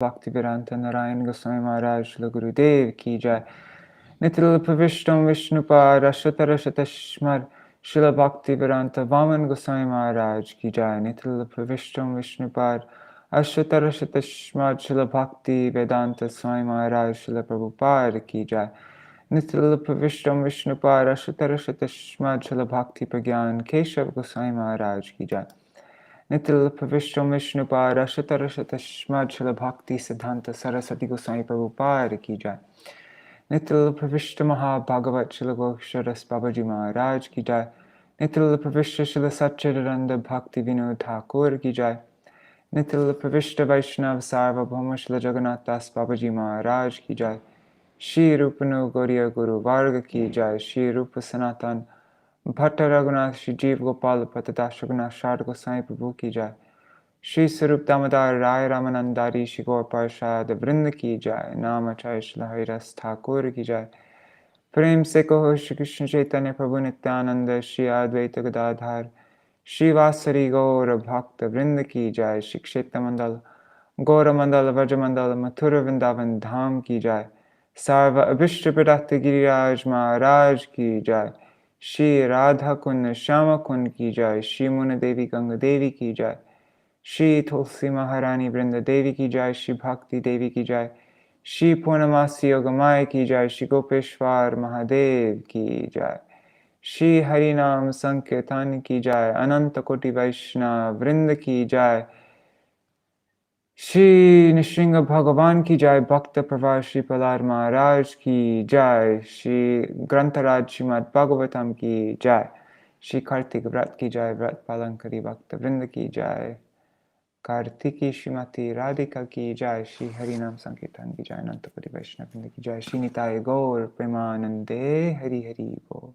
Bhaktivedanta Narayan Goswami Maharaj Shri Gurudev ki jai. Nitil Pravishtam Vishnupad Ashatarashatashmar Srila Bhaktivedanta Vaman Goswami Maharaj ki jai. Nitil Pravishtam Vishnupad Ashatarashatashmar Srila Bhakti Vedanta Swami Maharaj Srila Prabhupada ki jai. Nitil Pravishtam Vishnupad Ashatarashatashmar Srila Bhakti Pragyan Keshav Goswami Maharaj ki jai. Nitil Pravishtam Vishnupad Ashatarashatashmad Srila Bhakti Siddhanta Saraswati Goswami Prabhupada ki jai. Nitil Pravishta Maha-Bhagavat Srila Gokshwaras Babaji Maharaj ki jai. Nitil Pravishta Srila Satchidananda Bhakti Vinod Thakur ki jai. Nitil Pravishta Vaishnav Sarvabhauma Srila Jagannath Das Babaji Maharaj ki jai. Shri Rupanu Gauriya Guru Varga ki jai. Shri Rupa Sanatan Bhatta Raghunath Shri Jeev Gopal Patadash Raghunath Shard Goswami Prabhu ki jai. Shri Sarup Damodar Rai Ramanandari Shri Gaur Parshad Vrinda ki jai. Namacharya Shri Haridas Thakur ki jai. Prem se kaho Shri Krishna Chaitanya Prabhu Nityananda Shri Advaita Gadadhar Shri Vasari Gaur Bhakta Vrinda ki jai. Shri Kshetra Mandal Gaura Mandal Vaja Mandal Mathura Vrindavan Dham ki jai. Sarva Abhishta Pradakta Giriraj Maharaj ki jai. Shri Radha Kund Shama Kund ki jai. Shri Muna Devi Ganga Devi ki jai. Shri Tulsi Maharani Vrinda Devi ki jai. Shri Bhakti Devi ki jai. Shri Purnamasi Yogamaya ki jai. Shri Gopeshwar Mahadev ki jai. Shri Harinam Sankirtan ki jai. Ananta Koti Vaishnava Vrinda ki jai. Shri Nishringa Bhagavan ki jai. Bhakta Pravar Shri Prahlāda Maharaj ki jai. Shri Grantaraj Śrīmad-Bhāgavatam ki jai. Shri Kartik Vrat ki jai. Vrat Palankari Bhakta Vrinda ki jai. Kartiki Shrimati Radhika ki jai. Shri Harinam Sankirtan ki jai. Anantapati Vaishnava Vrinda ki jai. Shri Nitai Gaur Premanande Hari Hari Bo.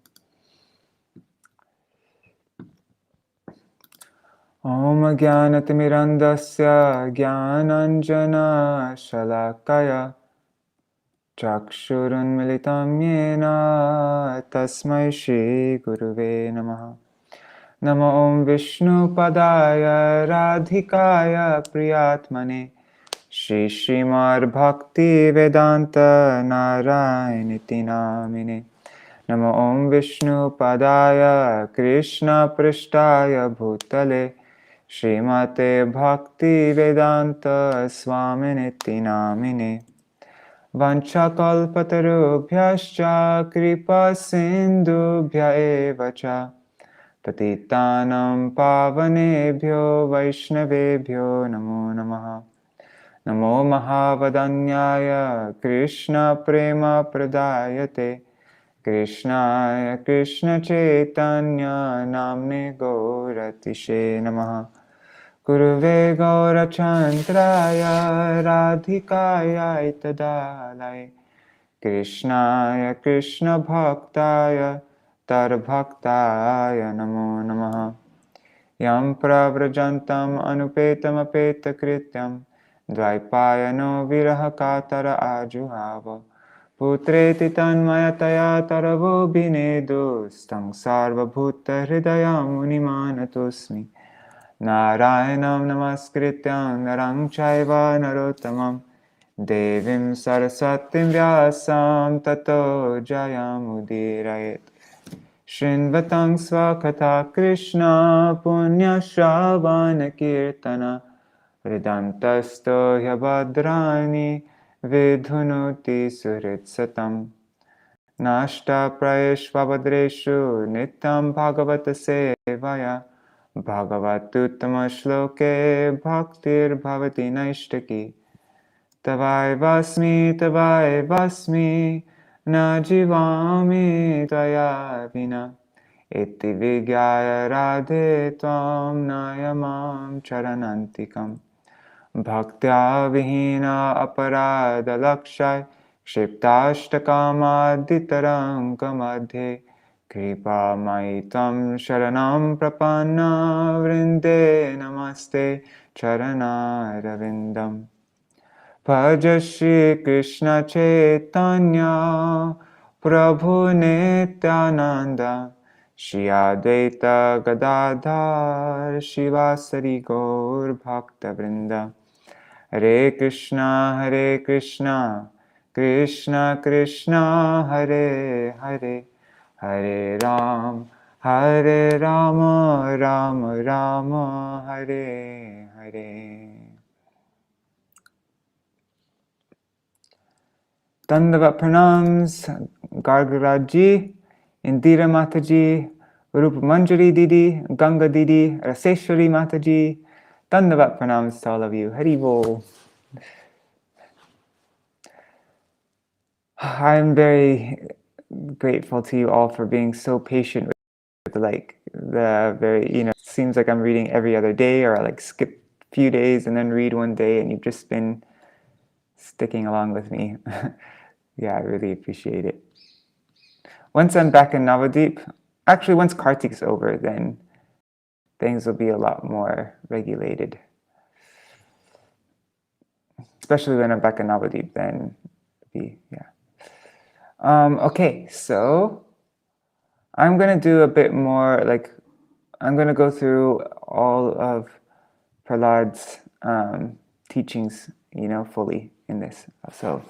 Om Jnanatimirandasya Jnananjana Shalakaya Chakshurun Militam Yena Tasmai Shri Guruve Namaha. Namo Om Vishnu Padaya Radhikaya Priyatmane Shri Śrīmad Bhakti Vedanta Narayaniti Namine. Namo Om Vishnu Padaya Krishna Prishtaya Bhutale Śrīmate Bhakti Vedanta Swaminiti Namine. Vanchakalpatarubhyascha kripa sindubhya eva cha patitanam pavanebhyo vaishnavebhyo namo namaha. Namo Mahavadanyaya Krishna Prema Pradayate Krishnaya Krishna Chaitanya Namne Gauratishe Namaha. Guruve Gaurachandraya Radhikaya Itadalai Krishnaya Krishna Bhaktaya Tarbhaktaya Namo Namaha. Yam Pravrajantam Anupetam Apeta Krityam Dvaipayano Viraha Katara Ajuhava Putreti Tanmayataya Taravo Binedu Stang Sarva Bhuta Hridayam Unimanatosmi Narayanam Namaskrityam Narang Chaiva Narottamam Devim Sarasatim Vyasam Tato Jayamudiraet Shrinvatang Svakatha Krishna Punya Shravana Kirtana Vridantasto Hyabhadrani Vidhunuti Suritsatam Nashta Prayeshvabhadreshu Nityam Bhagavata Sevaya Bhagavatuttama Shloke Bhaktir Bhavati Naishtaki Tavai Vasmi Na Jivami Tvaya Vina Iti Vigyaya Radhe Tvam Nayamam Charanantikam Bhaktya Vihina Aparada Lakshay Kshiptashtakamaddhitarangamadhe Kripa Maitam Sharanam Prapanna Vrinde Namaste Charana Ravindam. Bhaja Shri Krishna Chaitanya Prabhu Nityananda Shri Advaita Gadadhar Shivasari Gaur Bhakta Vrinda Hare Krishna, Krishna Krishna, Hare Hare, Hare Rama, Rama Rama, Hare Hare. Dandavat pranams, Gargaraji, Indira Mataji, Rupa Manjari Didi, Ganga Didi, Raseshwari Mataji. Dandavat pranams to all of you. Hari Bol. I'm very grateful to you all for being so patient with the very, seems like I'm reading every other day, or I skip a few days and then read one day, and you've just been sticking along with me. Yeah, I really appreciate it. Once I'm back in Navadip, actually once Kartik's over, then things will be a lot more regulated. Especially when I'm back in Navadip, then okay, so I'm going to do a bit more, I'm going to go through all of Prahlāda's teachings, fully in this. So,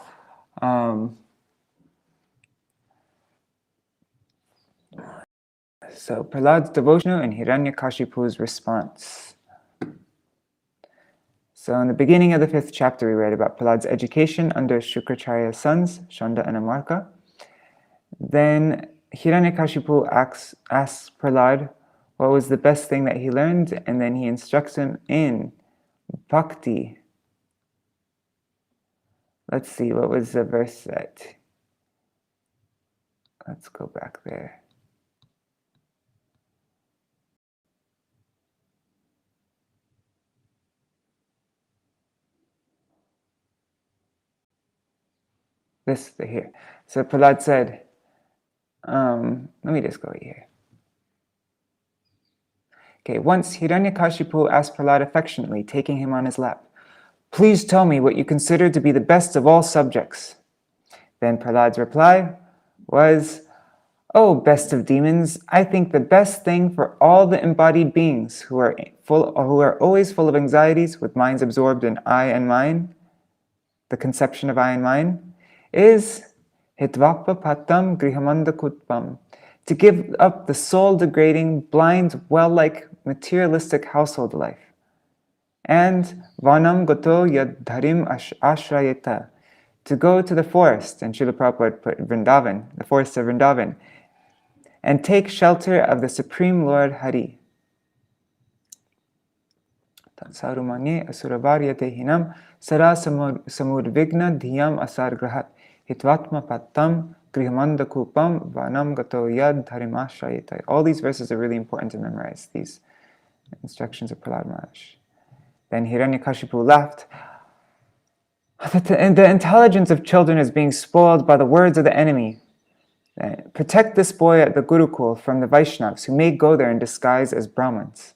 Prahlāda's devotional and Hiranyakashipu's response. So in the beginning of the 5th chapter, we read about Prahlāda's education under Shukracharya's sons, Shanda and Amarka. Then Hiranyakashipu asks Prahlāda what was the best thing that he learned, and then he instructs him in bhakti. Let's see, what was the verse that? Let's go back there. This here. So Prahlāda said, let me just go here. Okay, once Hiranyakashipu asked Prahlāda affectionately, taking him on his lap, "Please tell me what you consider to be the best of all subjects." Then Prahlāda's reply was, "Oh, best of demons, I think the best thing for all the embodied beings who are always full of anxieties, with minds absorbed in I and mine, the conception of I and mine, is hitvapa patam grihamanda kutpam, to give up the soul-degrading, blind, well-like materialistic household life, and vanam goto yadharim ashrayeta, to go to the forest," and Srila Prabhupada put Vrindavan, the forest of Vrindavan, "and take shelter of the Supreme Lord Hari. Tatsarumanye asuravarya hinam sara samudvigna dhyam asargrahat hitvatma pattam grihamanda kupam vanam gato yad dharimashayita." All these verses are really important to memorize, these instructions of Prahlāda Maharaj. Then Hiranyakashipu laughed. The intelligence of children is being spoiled by the words of the enemy. Protect this boy at the Gurukul from the Vaishnavas, who may go there in disguise as Brahmins.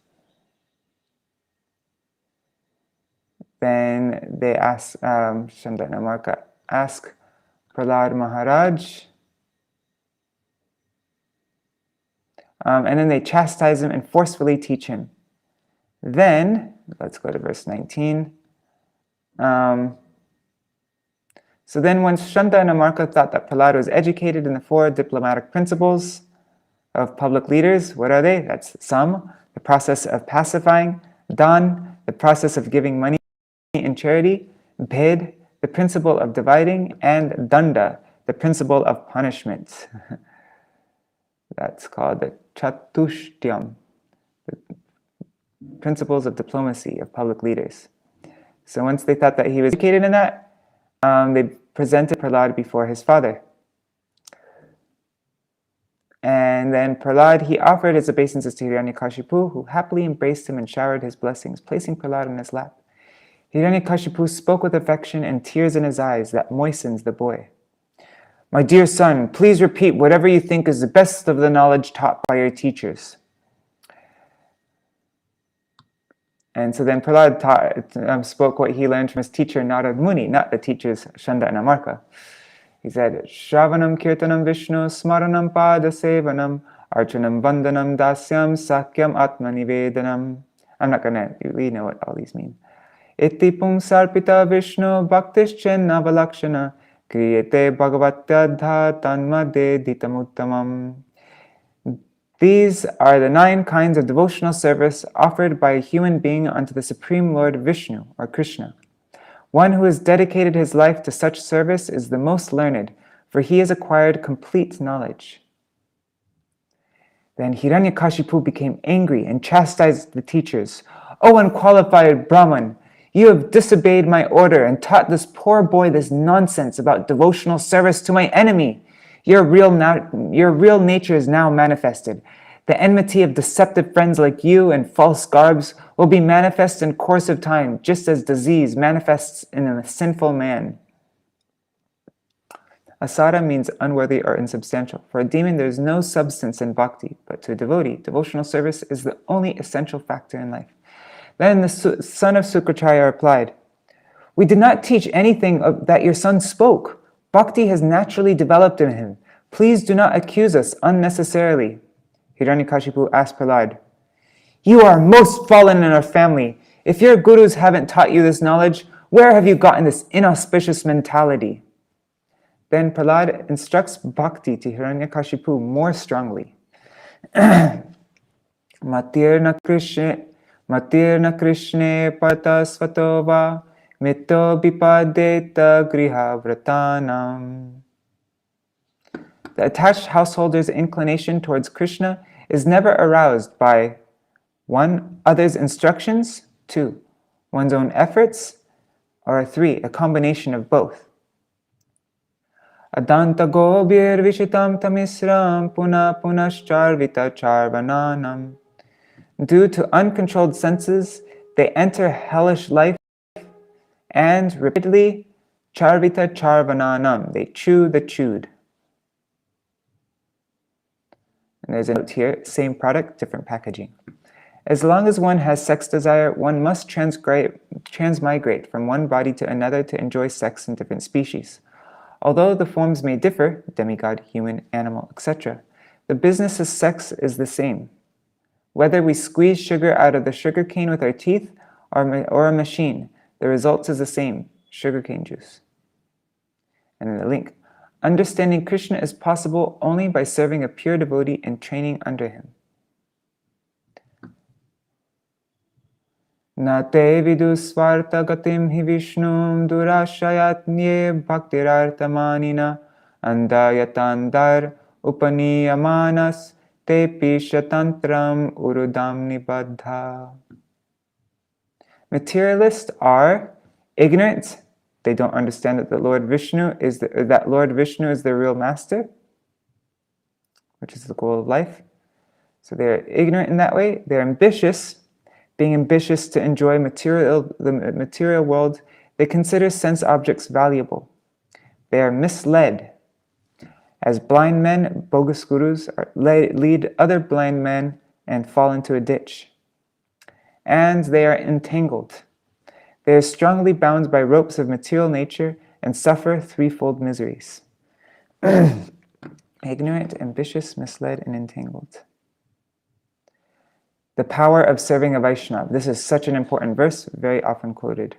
Then they ask, Shanda and Amarka ask Prahlāda Maharaj, and then they chastise him and forcefully teach him. Then, let's go to verse 19. So then once Shanta and Amarka thought that Prahlāda was educated in the 4 diplomatic principles of public leaders, what are they? That's Sam, the process of pacifying; Dan, the process of giving money in charity; Bhed, the principle of dividing; and Danda, the principle of punishment. That's called the Chatushyam, the principles of diplomacy of public leaders. So once they thought that he was educated in that, they presented Prahlāda before his father. And then Prahlāda, he offered his obeisances to Hiranyakashipu, who happily embraced him and showered his blessings, placing Prahlāda in his lap. Hiranyakashipu spoke with affection and tears in his eyes that moistens the boy. "My dear son, please repeat whatever you think is the best of the knowledge taught by your teachers." And so then Prahlāda spoke what he learned from his teacher Narad Muni, not the teachers Shanda and Amarka. He said, "Shravanam kirtanam Vishnu smaranam pada sevanam archanam vandanam dasyam sakyam atmanivedanam." I'm not going to, we know what all these mean. Iti pumsarpita Vishnu bhaktischin avalakshana kriyate bhagavatyadha tanmade ditamuttamam. These are the 9 kinds of devotional service offered by a human being unto the Supreme Lord Vishnu, or Krishna. One who has dedicated his life to such service is the most learned, for he has acquired complete knowledge. Then Hiranyakashipu became angry and chastised the teachers. "O unqualified Brahman, you have disobeyed my order and taught this poor boy this nonsense about devotional service to my enemy. Your real nature is now manifested. The enmity of deceptive friends like you and false garbs will be manifest in course of time, just as disease manifests in a sinful man." Asara means unworthy or insubstantial. For a demon, there is no substance in bhakti, but to a devotee, devotional service is the only essential factor in life. Then the son of Sukracharya replied, "We did not teach anything that your son spoke. Bhakti has naturally developed in him. Please do not accuse us unnecessarily." Hiranyakashipu asked Prahlāda, "You are most fallen in our family. If your gurus haven't taught you this knowledge, where have you gotten this inauspicious mentality?" Then Prahlāda instructs bhakti to Hiranyakashipu more strongly. Matirna Krishne pata svatova mito bipadeta griha vratanam. The attached householder's inclination towards Krishna is never aroused by 1. Others' instructions, 2. One's own efforts, or 3. A combination of both. Adanta gobir vishitam tamisram puna punascharvita charvananam. Due to uncontrolled senses, they enter hellish life and repeatedly charvita charvananam. They chew the chewed. And there's a note here, same product, different packaging. As long as one has sex desire, one must transmigrate from one body to another to enjoy sex in different species. Although the forms may differ, demigod, human, animal, etc., the business of sex is the same. Whether we squeeze sugar out of the sugar cane with our teeth or a machine, the result is the same, sugarcane juice. And in the link, understanding Krishna is possible only by serving a pure devotee and training under him. Na te vidusvarta gatim hi vishnum durashayatnye bhaktirartamanina andayatandar upaniyamanas te pishatantram urudam nibaddha. Materialists are ignorant. They don't understand that Lord Vishnu is the real master, which is the goal of life. So they're ignorant in that way. They're ambitious. Being ambitious to enjoy the material world, they consider sense objects valuable. They are misled. As blind men, bogus gurus lead other blind men and fall into a ditch. And they are entangled. They are strongly bound by ropes of material nature and suffer threefold miseries. Ignorant, ambitious, misled, and entangled. The power of serving a Vaishnava. This is such an important verse, very often quoted.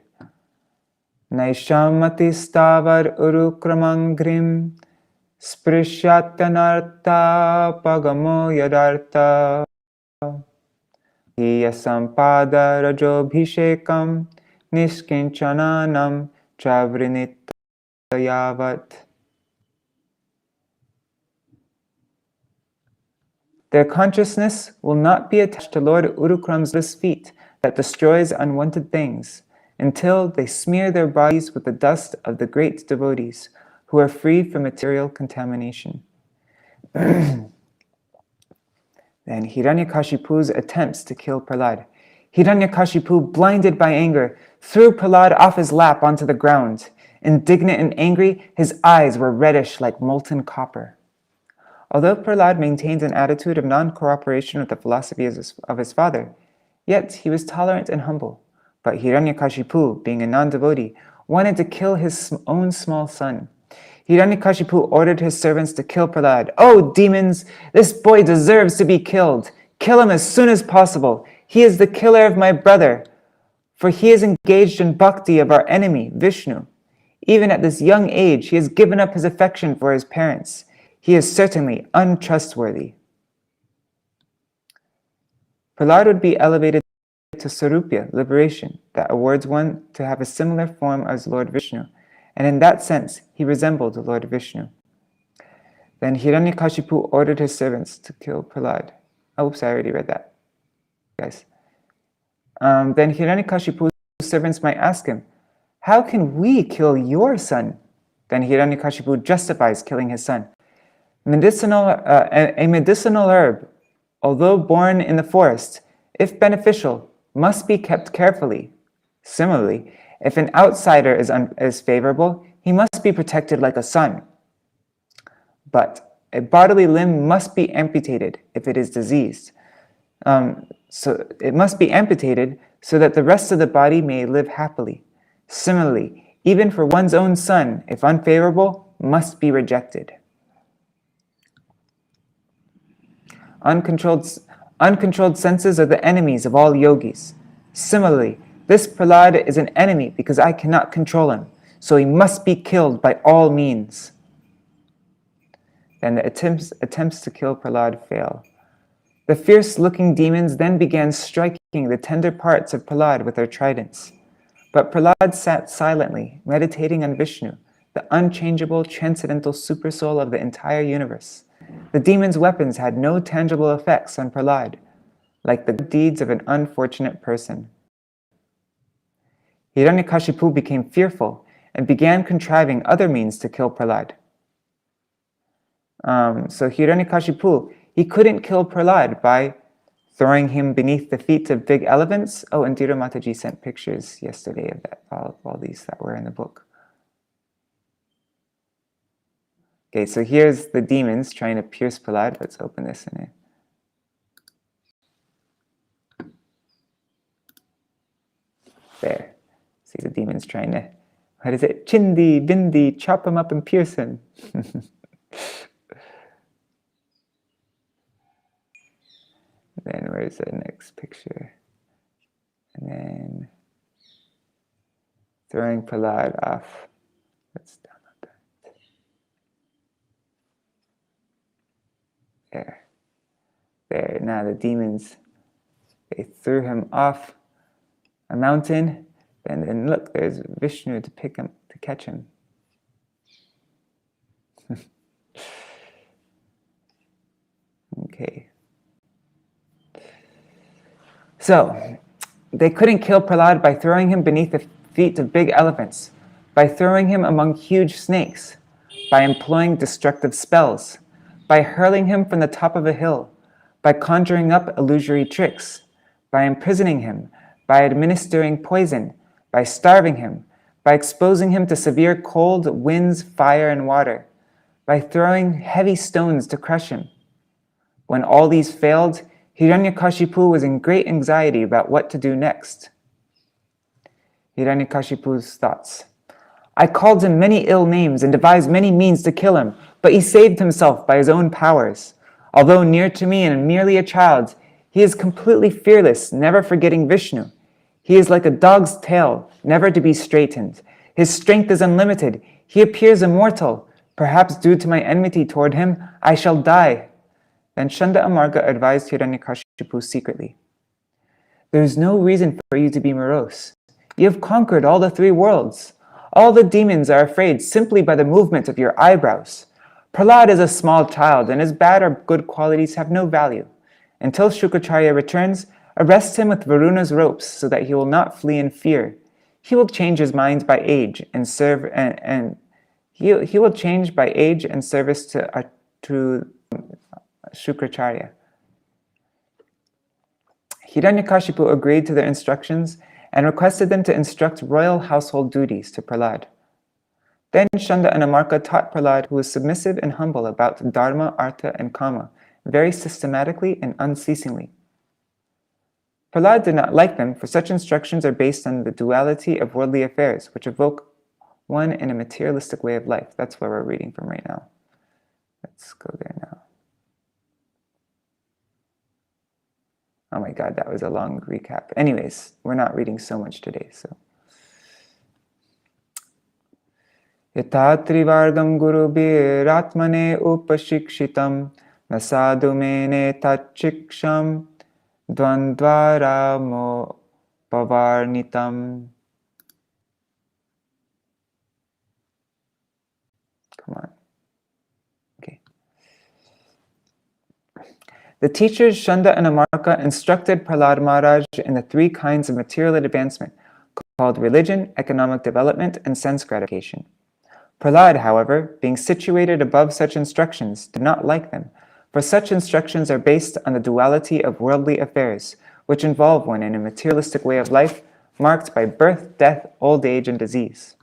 Naishamati stavar urukramangrim sprishyatanartha pagamo yadartha yasampada rajobhishekam nishkinchananam chavrinitayavat. Their consciousness will not be attached to Lord Urukram's feet that destroys unwanted things until they smear their bodies with the dust of the great devotees who are free from material contamination. Then Hiranyakashipu's attempts to kill Prahlāda. Hiranyakashipu, blinded by anger, threw Prahlāda off his lap onto the ground. Indignant and angry, his eyes were reddish like molten copper. Although Prahlāda maintained an attitude of non-cooperation with the philosophy of his father, yet he was tolerant and humble. But Hiranyakashipu, being a non-devotee, wanted to kill his own small son. Hiranyakashipu ordered his servants to kill Prahlāda. "Oh, demons! This boy deserves to be killed. Kill him as soon as possible. He is the killer of my brother. For he is engaged in bhakti of our enemy, Vishnu. Even at this young age, he has given up his affection for his parents. He is certainly untrustworthy. Prahlāda would be elevated to Sarupya, liberation, that awards one to have a similar form as Lord Vishnu, and in that sense, he resembled Lord Vishnu. Then Hiranyakashipu ordered his servants to kill Prahlāda. Oops, I already read that, guys. Then Hiranyakashipu's servants might ask him, how can we kill your son? Then Hiranyakashipu justifies killing his son. A medicinal herb, although born in the forest, if beneficial, must be kept carefully. Similarly, if an outsider is favorable, he must be protected like a son. But a bodily limb must be amputated if it is diseased. So it must be amputated so that the rest of the body may live happily. Similarly, even for one's own son, if unfavorable, must be rejected. Uncontrolled senses are the enemies of all yogis. Similarly, this Prahlāda is an enemy because I cannot control him, so he must be killed by all means. Then the attempts to kill Prahlāda fail. The fierce-looking demons then began striking the tender parts of Prahlāda with their tridents. But Prahlāda sat silently, meditating on Vishnu, the unchangeable, transcendental supersoul of the entire universe. The demons' weapons had no tangible effects on Prahlāda, like the deeds of an unfortunate person. Hiranyakashipu became fearful and began contriving other means to kill Prahlāda. So Hiranyakashipu, he couldn't kill Prahlāda by throwing him beneath the feet of big elephants. Oh, and Dira Mataji sent pictures yesterday of that, all these that were in the book. Okay, so here's the demons trying to pierce Prahlāda. Let's open this in it. There. See the demons trying to, what is it? Chindi, bindi, chop him up and pierce him. Then where's the next picture? And then throwing Prahlāda off. Let's download that. There. Now the demons, they threw him off a mountain, and then look, there's Vishnu to pick him, to catch him. Okay. So, they couldn't kill Prahlāda by throwing him beneath the feet of big elephants, by throwing him among huge snakes, by employing destructive spells, by hurling him from the top of a hill, by conjuring up illusory tricks, by imprisoning him, by administering poison, by starving him, by exposing him to severe cold, winds, fire, and water, by throwing heavy stones to crush him. When all these failed, Hiranyakashipu was in great anxiety about what to do next. Hiranyakashipu's thoughts. I called him many ill names and devised many means to kill him, but he saved himself by his own powers. Although near to me and merely a child, he is completely fearless, never forgetting Vishnu. He is like a dog's tail, never to be straightened. His strength is unlimited. He appears immortal. Perhaps due to my enmity toward him, I shall die. Then Chanda Amarga advised Hiranyakashipu secretly. There is no reason for you to be morose. You have conquered all the 3 worlds. All the demons are afraid simply by the movement of your eyebrows. Prahlāda is a small child, and his bad or good qualities have no value. Until Shukracharya returns, arrest him with Varuna's ropes so that he will not flee in fear. He will change his mind by age and he will change by age and service to Shukracharya. Hiranyakashipu agreed to their instructions and requested them to instruct royal household duties to Prahlāda. Then Chanda and Amarka taught Prahlāda, who was submissive and humble, about dharma, artha, and kama, very systematically and unceasingly. Prahlāda did not like them, for such instructions are based on the duality of worldly affairs, which evoke one in a materialistic way of life. That's where we're reading from right now. Let's go there now. Oh my God, that was a long recap. Anyways, we're not reading so much today, so. Yata trivardam gurubhiratmane upashikshitam nasadu mene tachiksham dvandvara pavarnitam. Come on. Okay. The teachers Shanda and Amarka instructed Prahlāda Maharaj in the three kinds of material advancement called religion, economic development, and sense gratification. Prahlāda, however, being situated above such instructions, did not like them, for such instructions are based on the duality of worldly affairs, which involve one in a materialistic way of life marked by birth, death, old age, and disease.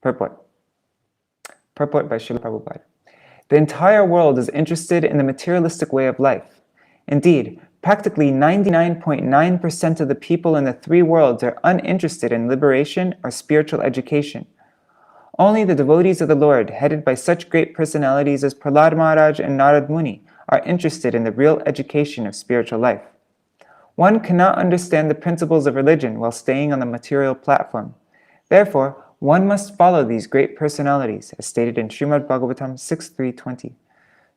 Purport. Purport by Srila Prabhupada. The entire world is interested in the materialistic way of life. Indeed, practically 99.9% of the people in the three worlds are uninterested in liberation or spiritual education. Only the devotees of the Lord, headed by such great personalities as Prahlāda Maharaj and Narad Muni, are interested in the real education of spiritual life. One cannot understand the principles of religion while staying on the material platform. Therefore, one must follow these great personalities, as stated in Śrīmad-Bhāgavatam 6.3.20.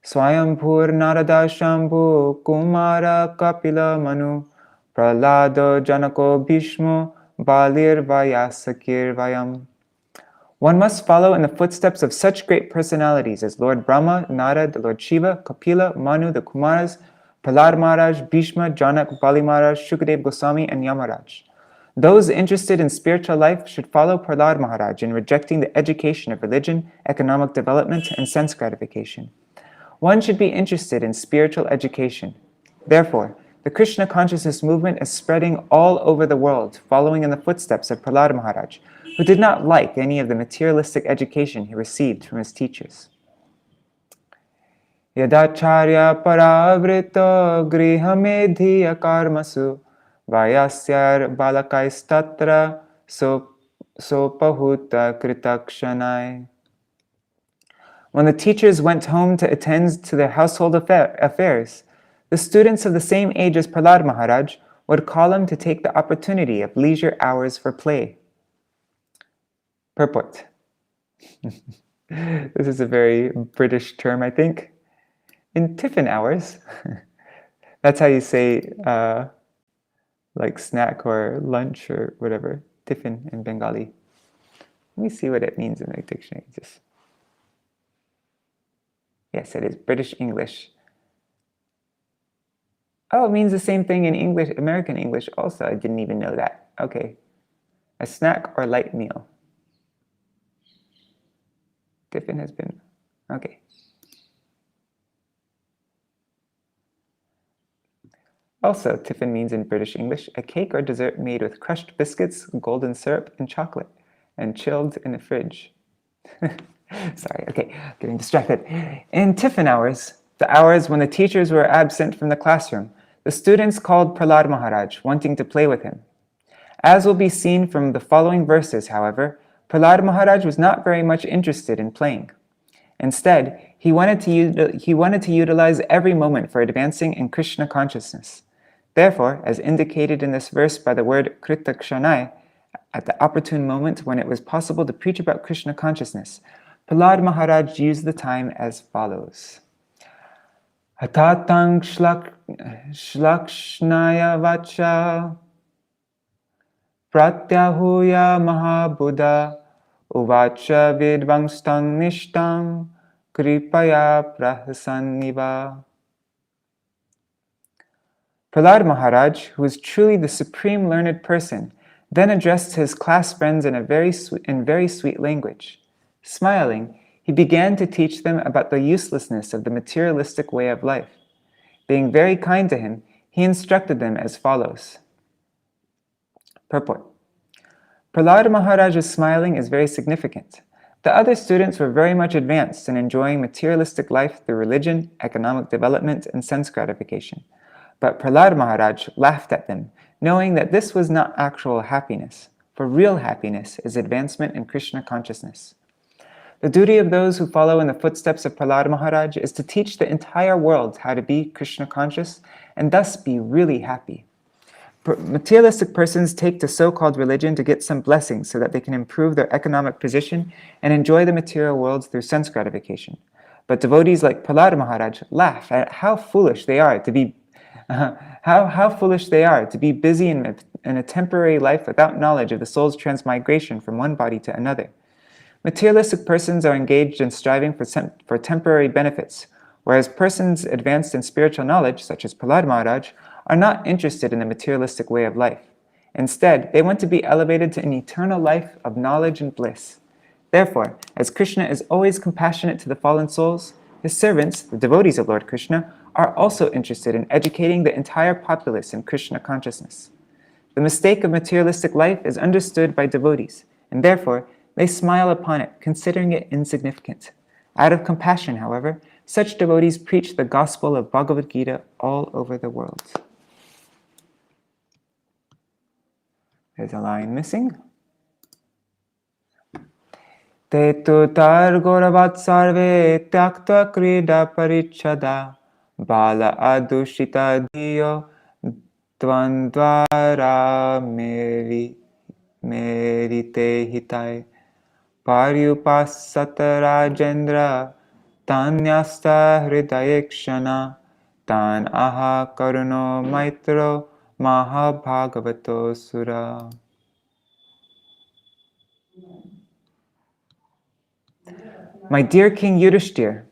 Swayambhur Narada Shambhu Kumara Kapila Manu Prahlāda Janako Bhishmo Balir Vayasakir Vayam. One must follow in the footsteps of such great personalities as Lord Brahma, Narad, Lord Shiva, Kapila, Manu, the Kumaras, Prahlāda Maharaj, Bhishma, Janak, Bali Maharaj, Shukadeva Goswami, and Yamaraj. Those interested in spiritual life should follow Prahlāda Maharaj in rejecting the education of religion, economic development, and sense gratification. One should be interested in spiritual education. Therefore, the Krishna consciousness movement is spreading all over the world, following in the footsteps of Prahlāda Maharaj, who did not like any of the materialistic education he received from his teachers. Yadacharya paravrito grihamedhiya karmasu vayasyar balakaistatra sopahuta kritakshanai. When the teachers went home to attend to their household affairs, the students of the same age as Prahlāda Maharaj would call him to take the opportunity of leisure hours for play. Purport. This is a very British term, I think. In tiffin hours, that's how you say like snack or lunch or whatever, tiffin in Bengali. Let me see what it means in the dictionary. Yes, it is British English. Oh, it means the same thing in English, American English also. I didn't even know that. Okay. A snack or light meal. Tiffin has been, okay. Also, tiffin means in British English, a cake or dessert made with crushed biscuits, golden syrup, and chocolate, and chilled in the fridge. Sorry, okay, getting distracted. In tiffin hours, the hours when the teachers were absent from the classroom, the students called Prahlāda Maharaj, wanting to play with him. As will be seen from the following verses, however, Prahlāda Maharaj was not very much interested in playing. Instead, he wanted to utilize every moment for advancing in Krishna consciousness. Therefore, as indicated in this verse by the word kritakshanai, at the opportune moment when it was possible to preach about Krishna consciousness, Prahlāda Maharaj used the time as follows. Hatatang shlakshnaya vacha pratyahuya mahabuddha uvacha vidvangstang nishtang kripaya prahasanniva. Prahlāda Maharaj, who was truly the supreme learned person, then addressed his class friends in very sweet language. Smiling, he began to teach them about the uselessness of the materialistic way of life. Being very kind to him, he instructed them as follows. Purport. Prahlāda Maharaj's smiling is very significant. The other students were very much advanced in enjoying materialistic life through religion, economic development, and sense gratification. But Prahlāda Maharaj laughed at them, knowing that this was not actual happiness, for real happiness is advancement in Krishna consciousness. The duty of those who follow in the footsteps of Prahlāda Maharaj is to teach the entire world how to be Krishna conscious and thus be really happy. Materialistic persons take to so-called religion to get some blessings so that they can improve their economic position and enjoy the material world through sense gratification. But devotees like Prahlāda Maharaj laugh at how foolish they are to be busy in a temporary life without knowledge of the soul's transmigration from one body to another. Materialistic persons are engaged in striving for temporary benefits, whereas persons advanced in spiritual knowledge, such as Prahlāda Maharaj, are not interested in the materialistic way of life. Instead, they want to be elevated to an eternal life of knowledge and bliss. Therefore, as Krishna is always compassionate to the fallen souls, his servants, the devotees of Lord Krishna, are also interested in educating the entire populace in Krishna consciousness. The mistake of materialistic life is understood by devotees, and therefore, they smile upon it, considering it insignificant. Out of compassion, however, such devotees preach the gospel of Bhagavad Gita all over the world. There's a line missing. Te tu tar goravat sarve tyakta krida parichada bala adushita diyo dvandvara merite hitai paryupasata rajendra tanyasta hridayekshana tan aha karuno maitro mahabhagavato sura. My dear King Yudhishthir,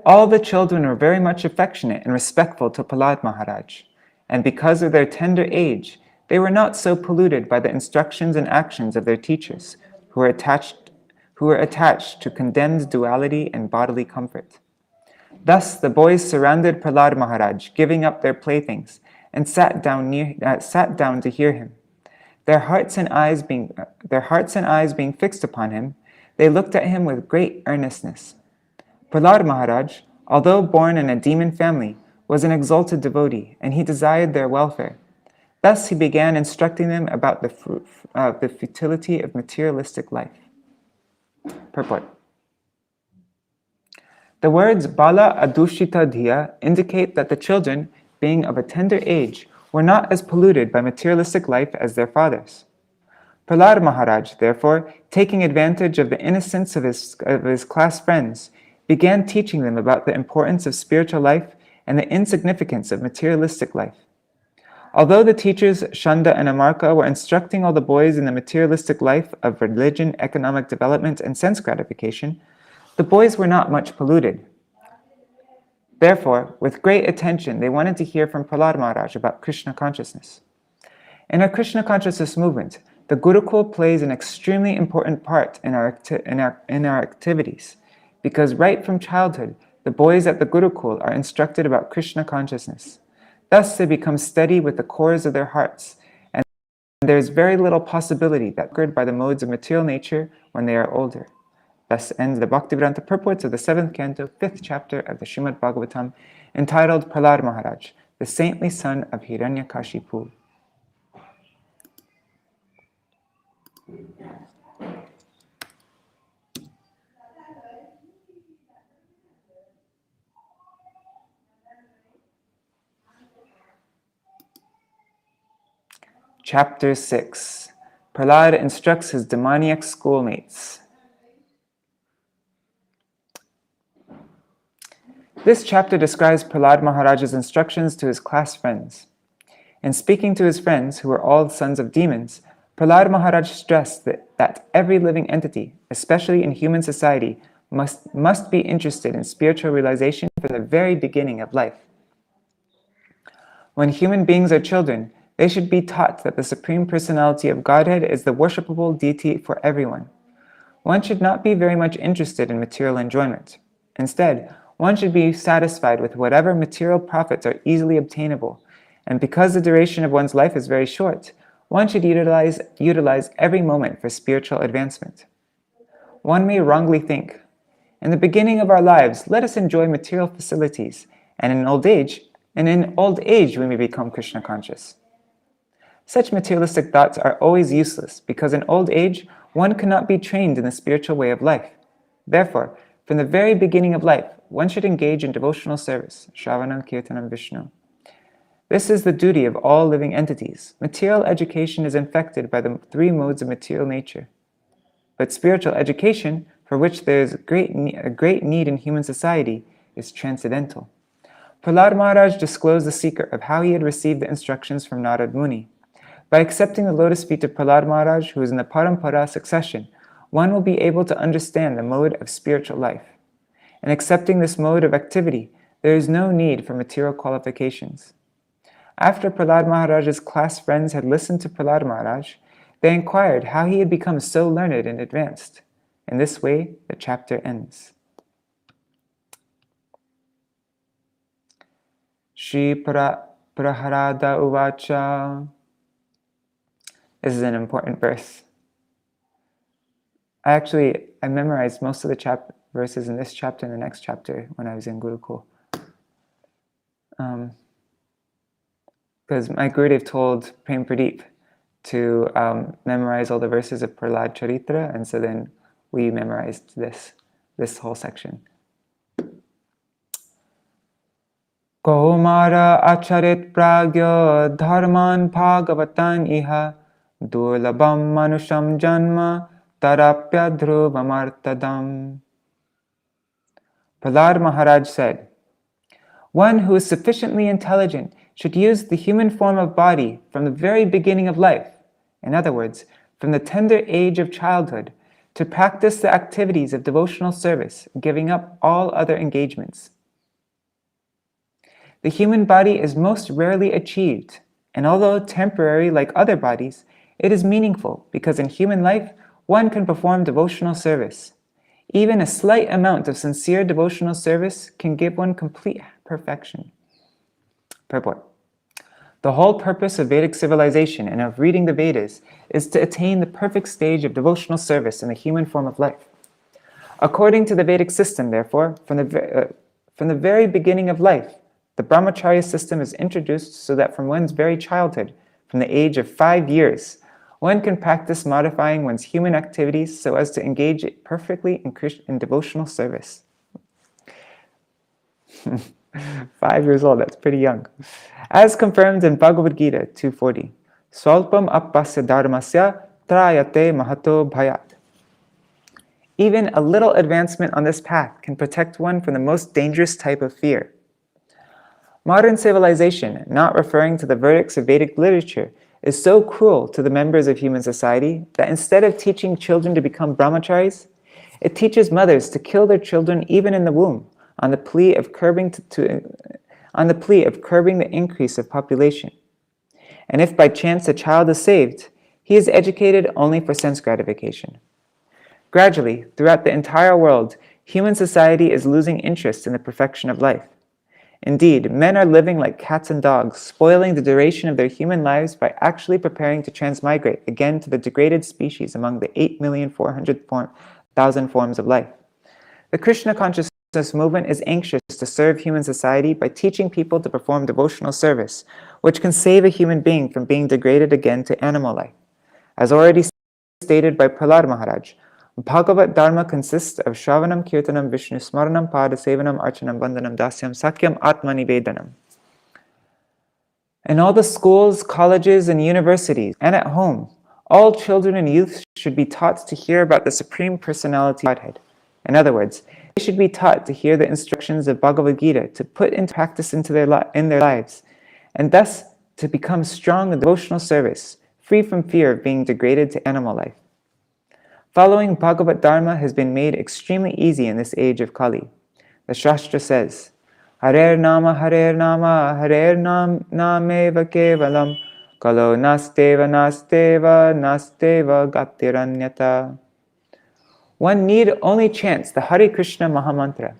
all the children were very much affectionate and respectful to Prahlāda Maharaj, and because of their tender age, they were not so polluted by the instructions and actions of their teachers, who were attached to condemned duality and bodily comfort. Thus the boys surrounded Prahlāda Maharaj, giving up their playthings, and sat down to hear him. Their hearts and eyes being fixed upon him, they looked at him with great earnestness. Prahlāda Maharaj, although born in a demon family, was an exalted devotee, and he desired their welfare. Thus he began instructing them about the futility of materialistic life. Purport. The words Bala Adushita Dhiya indicate that the children, being of a tender age, were not as polluted by materialistic life as their fathers. Prahlāda Maharaj, therefore, taking advantage of the innocence of his class friends, began teaching them about the importance of spiritual life and the insignificance of materialistic life. Although the teachers Shanda and Amarka were instructing all the boys in the materialistic life of religion, economic development, and sense gratification, the boys were not much polluted. Therefore, with great attention, they wanted to hear from Prahlāda Maharaj about Krishna consciousness. In our Krishna consciousness movement, the Gurukul plays an extremely important part in our activities, because right from childhood, the boys at the Gurukul are instructed about Krishna consciousness. Thus, they become steady with the cores of their hearts, and there is very little possibility that occurred by the modes of material nature when they are older. Thus ends the Bhaktivedanta purports of the 7th canto, 5th chapter of the Śrīmad-Bhāgavatam, entitled Prahlāda Maharaj, the saintly son of Hiranyakashipu. Chapter 6. Prahlāda instructs his demoniac schoolmates. This chapter describes Prahlāda Maharaj's instructions to his class friends. In speaking to his friends, who were all sons of demons, Prahlāda Maharaj stressed that every living entity, especially in human society, must be interested in spiritual realization from the very beginning of life. When human beings are children, they should be taught that the Supreme Personality of Godhead is the worshipable deity for everyone. One should not be very much interested in material enjoyment. Instead, one should be satisfied with whatever material profits are easily obtainable, and because the duration of one's life is very short, one should utilize every moment for spiritual advancement. One may wrongly think, in the beginning of our lives, let us enjoy material facilities, and in old age we may become Krishna conscious. Such materialistic thoughts are always useless because in old age, one cannot be trained in the spiritual way of life. Therefore, from the very beginning of life, one should engage in devotional service, Shravanam, Kirtanam, Vishnu. This is the duty of all living entities. Material education is infected by the three modes of material nature. But spiritual education, for which there is a great need in human society, is transcendental. Prahlāda Maharaj disclosed the secret of how he had received the instructions from Narad Muni. By accepting the lotus feet of Prahlāda Maharaj, who is in the Parampara succession, one will be able to understand the mode of spiritual life. In accepting this mode of activity, there is no need for material qualifications. After Prahlāda Maharaj's class friends had listened to Prahlāda Maharaj, they inquired how he had become so learned and advanced. In this way, the chapter ends. Shri Prahlāda Uvacha. This is an important verse. I memorized most of the verses in this chapter and the next chapter when I was in Gurukul. Because my Gurudev told Prem Pradeep to memorize all the verses of Prahlāda Charitra, and so then we memorized this whole section. Kaumara acharit pragya dharman bhagavatan iha durlabam manusham janma tarapya dhruvamartadam. Prahlāda Maharaj said, one who is sufficiently intelligent should use the human form of body from the very beginning of life, in other words, from the tender age of childhood, to practice the activities of devotional service, giving up all other engagements. The human body is most rarely achieved, and although temporary like other bodies, it is meaningful because in human life, one can perform devotional service. Even a slight amount of sincere devotional service can give one complete perfection. Purport. The whole purpose of Vedic civilization and of reading the Vedas is to attain the perfect stage of devotional service in the human form of life. According to the Vedic system, therefore, from the very beginning of life, the brahmacharya system is introduced so that from one's very childhood, from the age of 5 years, one can practice modifying one's human activities so as to engage perfectly in devotional service. 5 years old, that's pretty young. As confirmed in Bhagavad Gita 240, Swalpam appasya dharmasya trayate mahato bhayat. Even a little advancement on this path can protect one from the most dangerous type of fear. Modern civilization, not referring to the verdicts of Vedic literature, is so cruel to the members of human society that instead of teaching children to become brahmacharis, it teaches mothers to kill their children even in the womb on the plea of curbing the increase of population. And if by chance a child is saved, he is educated only for sense gratification. Gradually, throughout the entire world, human society is losing interest in the perfection of life. Indeed, men are living like cats and dogs, spoiling the duration of their human lives by actually preparing to transmigrate again to the degraded species among the 8,400,000 forms of life. The Krishna consciousness movement is anxious to serve human society by teaching people to perform devotional service, which can save a human being from being degraded again to animal life. As already stated by Prahlāda Maharaj, Bhagavat Dharma consists of Shravanam, Kirtanam, Vishnu Smaranam, Pada Sevanam, Archanam, Vandanam, Dasyam, Sakyam, Atmanivedanam. In all the schools, colleges, and universities, and at home, all children and youth should be taught to hear about the Supreme Personality of Godhead. In other words, they should be taught to hear the instructions of Bhagavad Gita, to put into practice in their lives, and thus to become strong in devotional service, free from fear of being degraded to animal life. Following Bhagavat Dharma has been made extremely easy in this age of Kali. The Shastra says, Harer Nama, Harer Nameva Kevalam, Kalo Nasteva, Nasteva, Nasteva Gatiranyata. One need only chant the Hare Krishna Mahamantra.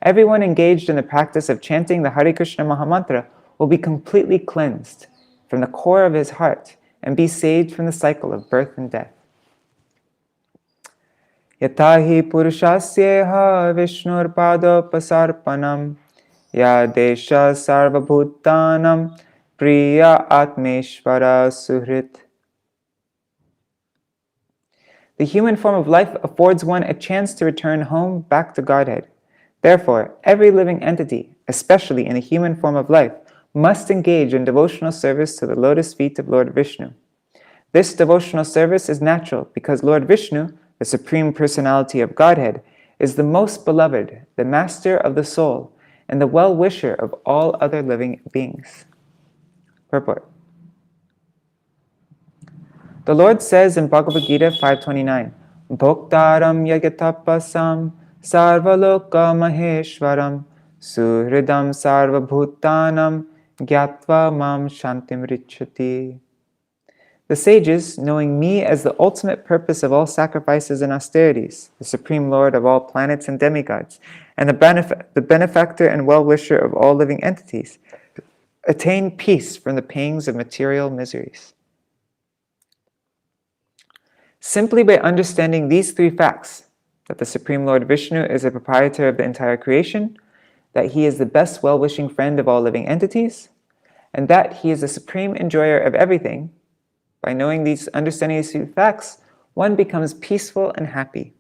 Everyone engaged in the practice of chanting the Hare Krishna Mahamantra will be completely cleansed from the core of his heart and be saved from the cycle of birth and death. Yatahi purushasyeha vishnur padopasarpanam yadesha sarvabhutanam priya atmeshvara suhrit. The human form of life affords one a chance to return home back to Godhead. Therefore, every living entity, especially in the human form of life, must engage in devotional service to the lotus feet of Lord Vishnu. This devotional service is natural because Lord Vishnu, the Supreme Personality of Godhead, is the most beloved, the master of the soul, and the well-wisher of all other living beings. Purport. The Lord says in Bhagavad Gita 5.29, Bhoktaram yagatapasam sarvaloka maheshwaram suhridam sarvabhutanam gyatva mam shantim richati. The sages, knowing me as the ultimate purpose of all sacrifices and austerities, the Supreme Lord of all planets and demigods, and the benefactor and well-wisher of all living entities, attain peace from the pangs of material miseries. Simply by understanding these three facts, that the Supreme Lord Vishnu is the proprietor of the entire creation, that he is the best well-wishing friend of all living entities, and that he is the supreme enjoyer of everything, by understanding these three facts, one becomes peaceful and happy.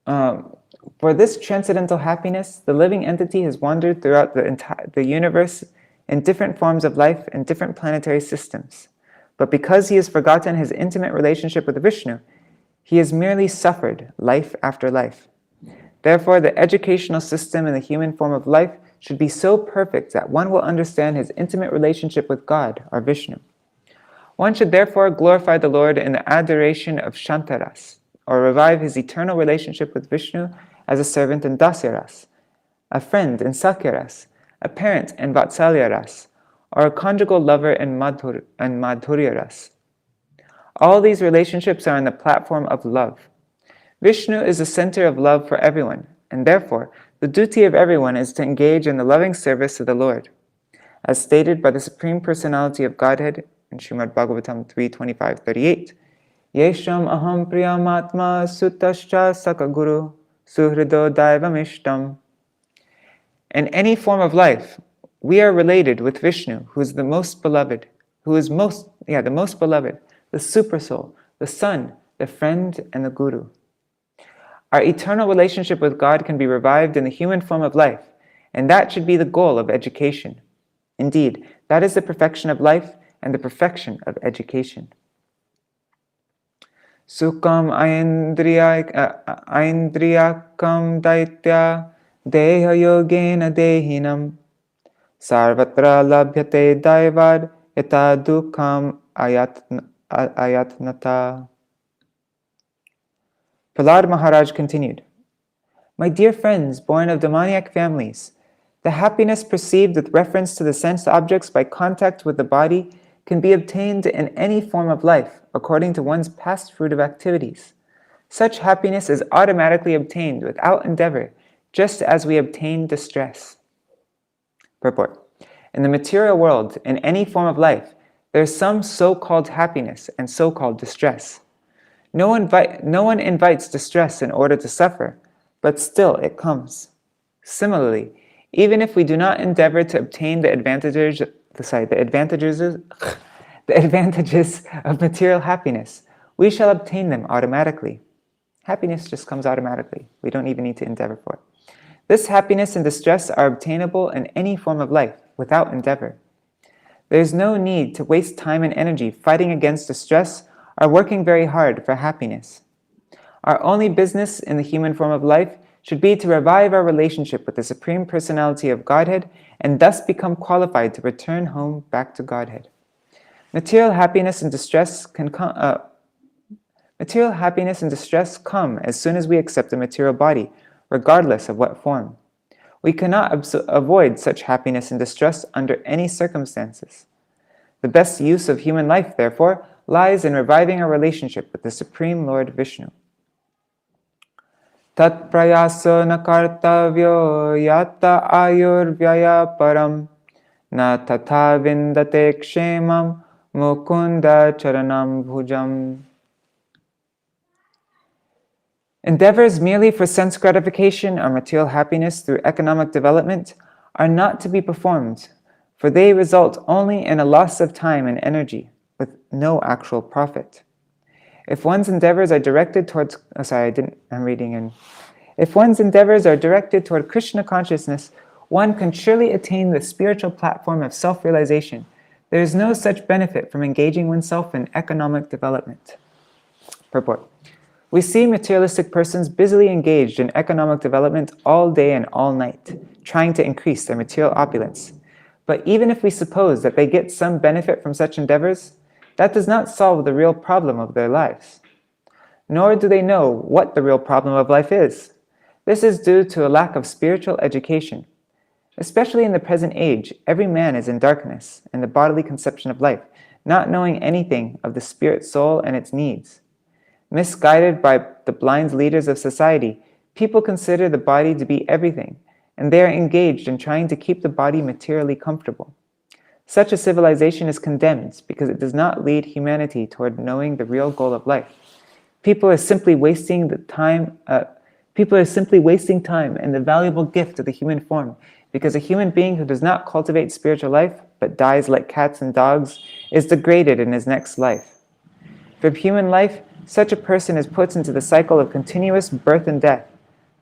For this transcendental happiness, the living entity has wandered throughout the universe in different forms of life and different planetary systems. But because he has forgotten his intimate relationship with Vishnu, he has merely suffered life after life. Therefore, the educational system in the human form of life should be so perfect that one will understand his intimate relationship with God, or Vishnu. One should therefore glorify the Lord in the adoration of Shantaras, or revive his eternal relationship with Vishnu as a servant in Dasyaras, a friend in Sakyaras, a parent in Vatsalyaras, or a conjugal lover in Madhuryaras. All these relationships are on the platform of love. Vishnu is the center of love for everyone, and therefore the duty of everyone is to engage in the loving service of the Lord, as stated by the Supreme Personality of Godhead in Śrīmad-Bhāgavatam 3.25-38. Yesham aham priyamatma sutascha sakaguru suhrido daivamishtam. In any form of life, we are related with Vishnu, who is the most beloved, the most beloved, the Supersoul, the Son, the Friend, and the Guru. Our eternal relationship with God can be revived in the human form of life, and that should be the goal of education. Indeed, that is the perfection of life and the perfection of education. Sukham aindriyakam daitya deha yogena dehinam sarvatra labhyate daivad yata dukham ayatnata. Prahlāda Maharaj continued, My dear friends born of demoniac families, the happiness perceived with reference to the sense objects by contact with the body can be obtained in any form of life according to one's past fruit of activities. Such happiness is automatically obtained without endeavor, just as we obtain distress. Purport. In the material world, in any form of life, there is some so-called happiness and so-called distress. No one invites distress in order to suffer, but still it comes. Similarly, even if we do not endeavor to obtain the advantages of material happiness, we shall obtain them automatically. Happiness just comes automatically. We don't even need to endeavor for it. This happiness and distress are obtainable in any form of life without endeavor. There is no need to waste time and energy fighting against distress or working very hard for happiness. Our only business in the human form of life should be to revive our relationship with the Supreme Personality of Godhead and thus become qualified to return home back to Godhead. Material happiness and distress come as soon as we accept the material body, regardless of what form. We cannot avoid such happiness and distress under any circumstances. The best use of human life, therefore, lies in reviving our relationship with the Supreme Lord Vishnu. Tat prayaso na kartavyo yata ayur vyaya param na tatha vindate kshemam mukunda charanam bhujam. Endeavors merely for sense gratification or material happiness through economic development are not to be performed, for they result only in a loss of time and energy with no actual profit. If one's endeavors are directed towards, I'm reading in. If one's endeavors are directed toward Krishna consciousness, one can surely attain the spiritual platform of self-realization. There is no such benefit from engaging oneself in economic development. Purport. We see materialistic persons busily engaged in economic development all day and all night, trying to increase their material opulence. But even if we suppose that they get some benefit from such endeavors, that does not solve the real problem of their lives. Nor do they know what the real problem of life is. This is due to a lack of spiritual education. Especially in the present age, every man is in darkness in the bodily conception of life, not knowing anything of the spirit soul and its needs. Misguided by the blind leaders of society, people consider the body to be everything, and they are engaged in trying to keep the body materially comfortable. Such a civilization is condemned because it does not lead humanity toward knowing the real goal of life. People are simply wasting time and the valuable gift of the human form, because a human being who does not cultivate spiritual life, but dies like cats and dogs, is degraded in his next life. From human life, such a person is put into the cycle of continuous birth and death.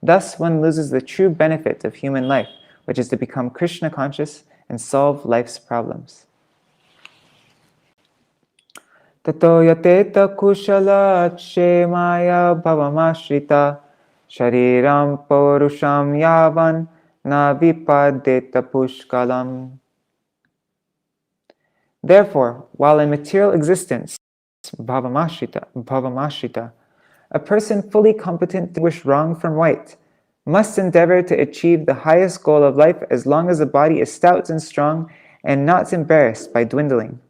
Thus, one loses the true benefit of human life, which is to become Krishna conscious and solve life's problems. Tato yateta kushala kshemaya bhavamashrita shariram paurusham yavan na vipadeta pushkalam. Therefore, while in material existence, bhavamashrita, a person fully competent to distinguish wrong from right, must endeavor to achieve the highest goal of life as long as the body is stout and strong and not embarrassed by dwindling.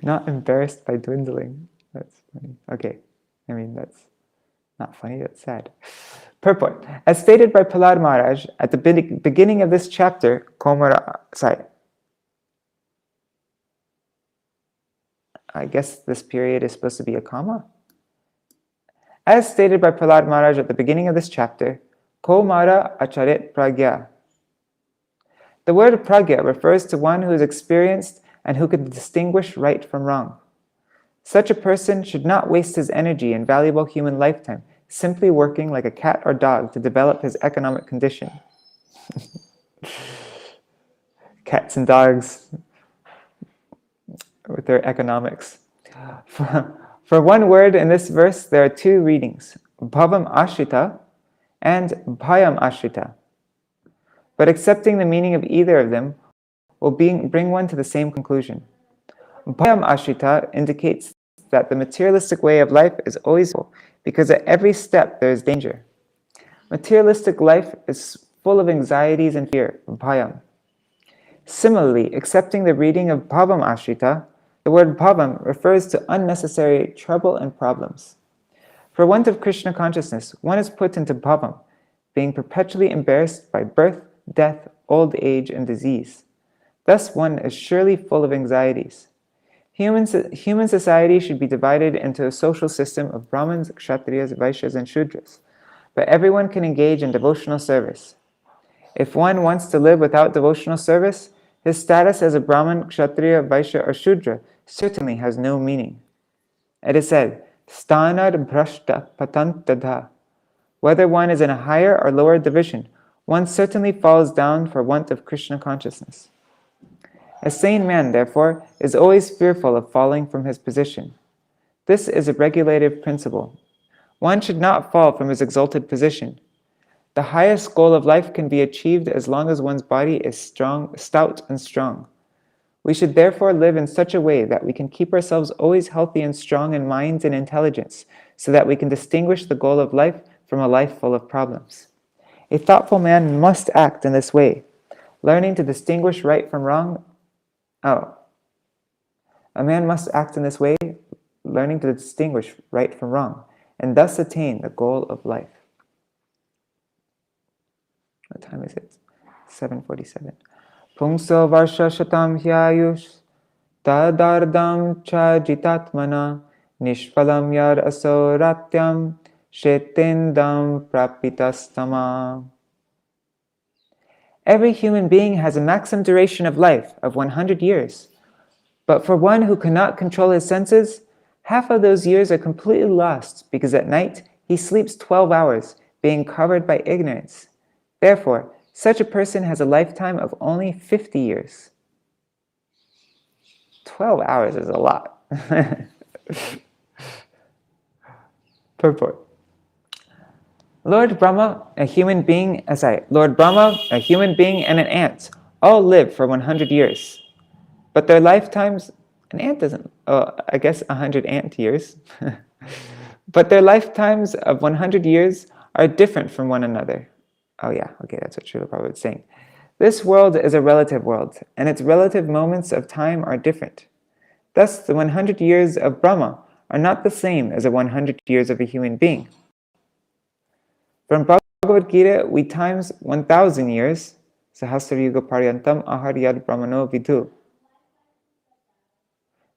Not embarrassed by dwindling. That's funny. Okay. I mean, that's not funny, that's sad. Purport. As stated by Prahlāda Maharaj at the beginning of this chapter, I guess this period is supposed to be a comma. As stated by Prahlāda Maharaj at the beginning of this chapter, Komara acharit pragya. The word pragya refers to one who is experienced and who can distinguish right from wrong. Such a person should not waste his energy and valuable human lifetime simply working like a cat or dog to develop his economic condition. Cats and dogs with their economics. For one word in this verse, there are two readings, bhavam ashrita and bhayam ashrita. But accepting the meaning of either of them will bring one to the same conclusion. Bhayam ashrita indicates that the materialistic way of life is always evil, because at every step there is danger. Materialistic life is full of anxieties and fear, bhayam. Similarly, accepting the reading of bhavam ashrita, the word bhavam refers to unnecessary trouble and problems. For want of Krishna consciousness, one is put into bhavam, being perpetually embarrassed by birth, death, old age, and disease. Thus one is surely full of anxieties. Human society should be divided into a social system of Brahmins, Kshatriyas, Vaishyas, and Shudras, but everyone can engage in devotional service. If one wants to live without devotional service, his status as a Brahmin, Kshatriya, Vaishya, or Shudra certainly has no meaning. It is said, Stanad Bhrashta Patantadha. Whether one is in a higher or lower division, one certainly falls down for want of Krishna consciousness. A sane man, therefore, is always fearful of falling from his position. This is a regulative principle. One should not fall from his exalted position. The highest goal of life can be achieved as long as one's body is stout and strong. We should therefore live in such a way that we can keep ourselves always healthy and strong in mind and intelligence, so that we can distinguish the goal of life from a life full of problems. A thoughtful man must act in this way, learning to distinguish right from wrong. A man must act in this way, learning to distinguish right from wrong, and thus attain the goal of life. What time is it? 7:47. Pungso varsha shatam hyayush tadardam cha jitatmana nishpalam yar aso ratyam shetendam prapitastama. Every human being has a maximum duration of life of 100 years. But for one who cannot control his senses, half of those years are completely lost because at night he sleeps 12 hours, being covered by ignorance. Therefore, such a person has a lifetime of only 50 years. 12 hours is a lot. Purport. Lord Brahma, a human being, and an ant all live for 100 years. But their lifetimes, an ant doesn't, I guess 100 ant years. But their lifetimes of 100 years are different from one another. Oh yeah, okay, that's what Srila Prabhupada is saying. This world is a relative world, and its relative moments of time are different. Thus, the 100 years of Brahma are not the same as the 100 years of a human being. From Bhagavad Gita, we times 1,000 years, Sahasra Yuga Paryantam Aharyad Brahmano Vidhu.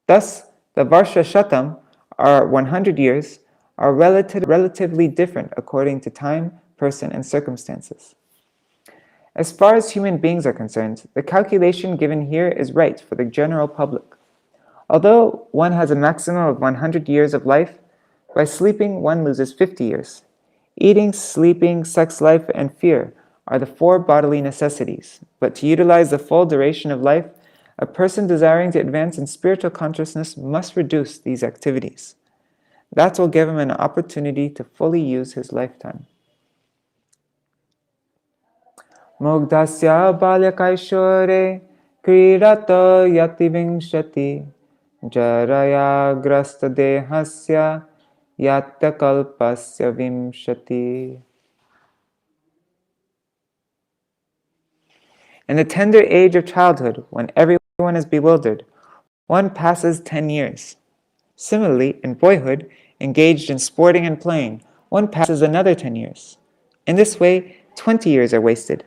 Thus, the Varsha Shatam, or 100 years, are relatively different according to time, person, and circumstances. As far as human beings are concerned, the calculation given here is right for the general public. Although one has a maximum of 100 years of life, by sleeping one loses 50 years. Eating, sleeping, sex life, and fear are the 4 bodily necessities, but to utilize the full duration of life, a person desiring to advance in spiritual consciousness must reduce these activities. That will give him an opportunity to fully use his lifetime. Mogdasya balyakaishore kridato yati vingshati jaraya grasta dehasya yatta kalpasya vimshati. In the tender age of childhood, when everyone is bewildered, one passes 10 years. Similarly, in boyhood, engaged in sporting and playing, one passes another 10 years. In this way, 20 years are wasted.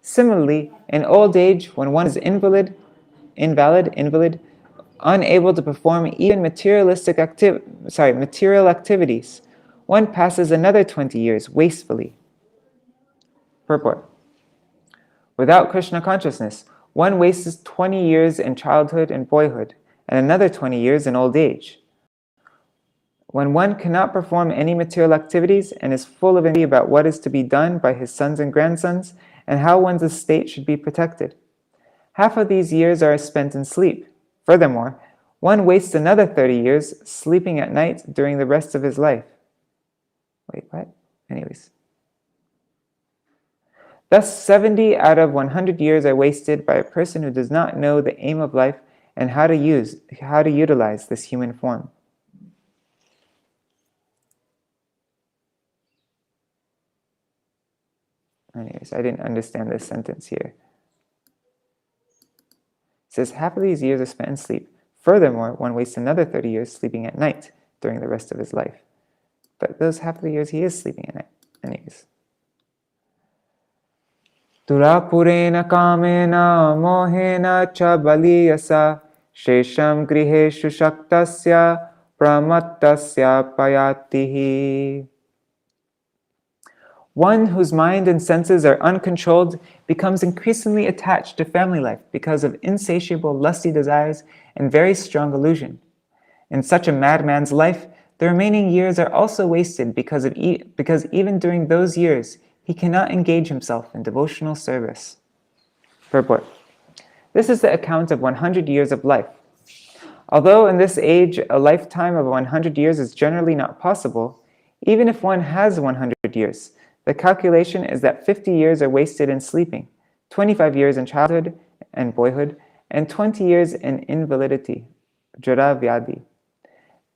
Similarly, in old age, when one is invalid, unable to perform even material activities, one passes another 20 years wastefully. Purport. Without Krishna consciousness, one wastes 20 years in childhood and boyhood, and another 20 years in old age. When one cannot perform any material activities and is full of anxiety about what is to be done by his sons and grandsons, and how one's estate should be protected. Half of these years are spent in sleep. Furthermore, one wastes another 30 years sleeping at night during the rest of his life. Wait, what? Anyways. Thus, 70 out of 100 years are wasted by a person who does not know the aim of life and how to utilize this human form. Anyways, I didn't understand this sentence here. It says, half of these years are spent in sleep. Furthermore, one wastes another 30 years sleeping at night during the rest of his life. But those half of the years he is sleeping at night. Anyways. Durapurena kamena mohena cha baliyasa shesham griheshu shaktasya pramattasya payatihi. One whose mind and senses are uncontrolled becomes increasingly attached to family life because of insatiable lusty desires and very strong illusion. In such a madman's life, the remaining years are also wasted because even during those years, he cannot engage himself in devotional service. Purport. This is the account of 100 years of life. Although in this age, a lifetime of 100 years is generally not possible, even if one has 100 years, the calculation is that 50 years are wasted in sleeping, 25 years in childhood and boyhood, and 20 years in invalidity, jara vyadi.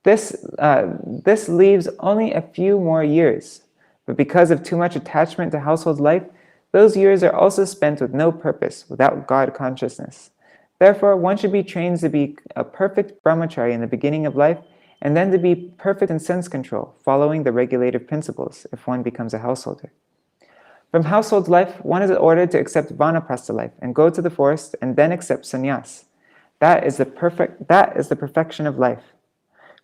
This leaves only a few more years, but because of too much attachment to household life, those years are also spent with no purpose, without God consciousness. Therefore, one should be trained to be a perfect brahmachari in the beginning of life, and then to be perfect in sense control, following the regulative principles if one becomes a householder. From household life, one is ordered to accept vanaprastha life and go to the forest and then accept sannyas. That is the perfection of life.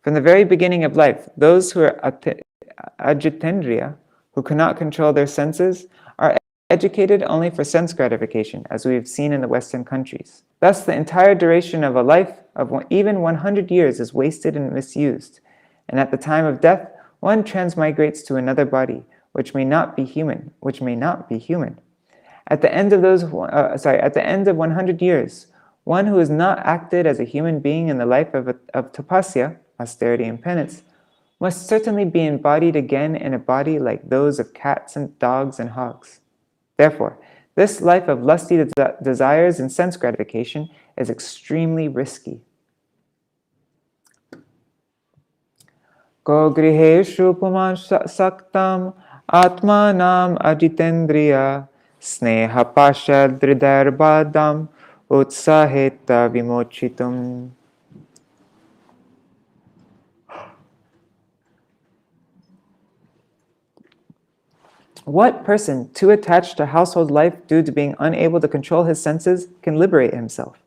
From the very beginning of life, those who are ajitendriya, who cannot control their senses, are educated only for sense gratification, as we have seen in the Western countries. Thus, the entire duration of a life of even 100 years is wasted and misused, and at the time of death, one transmigrates to another body, which may not be human. At the end of 100 years, one who has not acted as a human being in the life of tapasya, austerity and penance, must certainly be embodied again in a body like those of cats and dogs and hogs. Therefore, this life of lusty desires and sense gratification is extremely risky. Ko griheshu puman saktam atmanam ajitendriya sneha pasha dridarbadam utsaheta vimochitum. What person too attached to household life due to being unable to control his senses can liberate himself?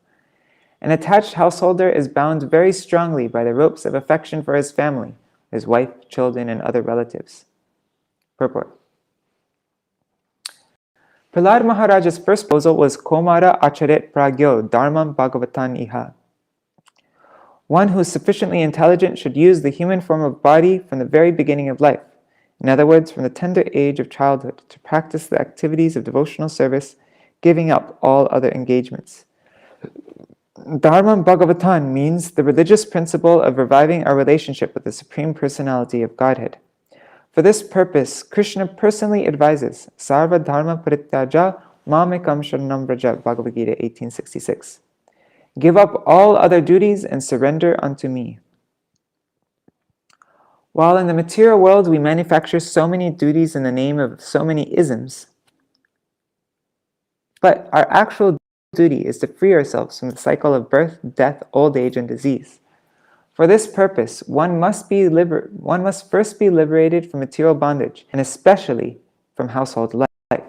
An attached householder is bound very strongly by the ropes of affection for his family, his wife, children, and other relatives. Purport. Prahlāda Maharaja's first proposal was Komara acharet pragyo dharmam bhagavatan iha. One who is sufficiently intelligent should use the human form of body from the very beginning of life. In other words, from the tender age of childhood, to practice the activities of devotional service, giving up all other engagements. Dharmam Bhagavatan means the religious principle of reviving our relationship with the Supreme Personality of Godhead. For this purpose, Krishna personally advises, Sarva Dharma Parityaja Mamekam Sharanam Vraja, Bhagavad Gita 1866. Give up all other duties and surrender unto me. While in the material world we manufacture so many duties in the name of so many isms, but our actual duty is to free ourselves from the cycle of birth, death, old age, and disease. For this purpose, one must first be liberated from material bondage, and especially from household life.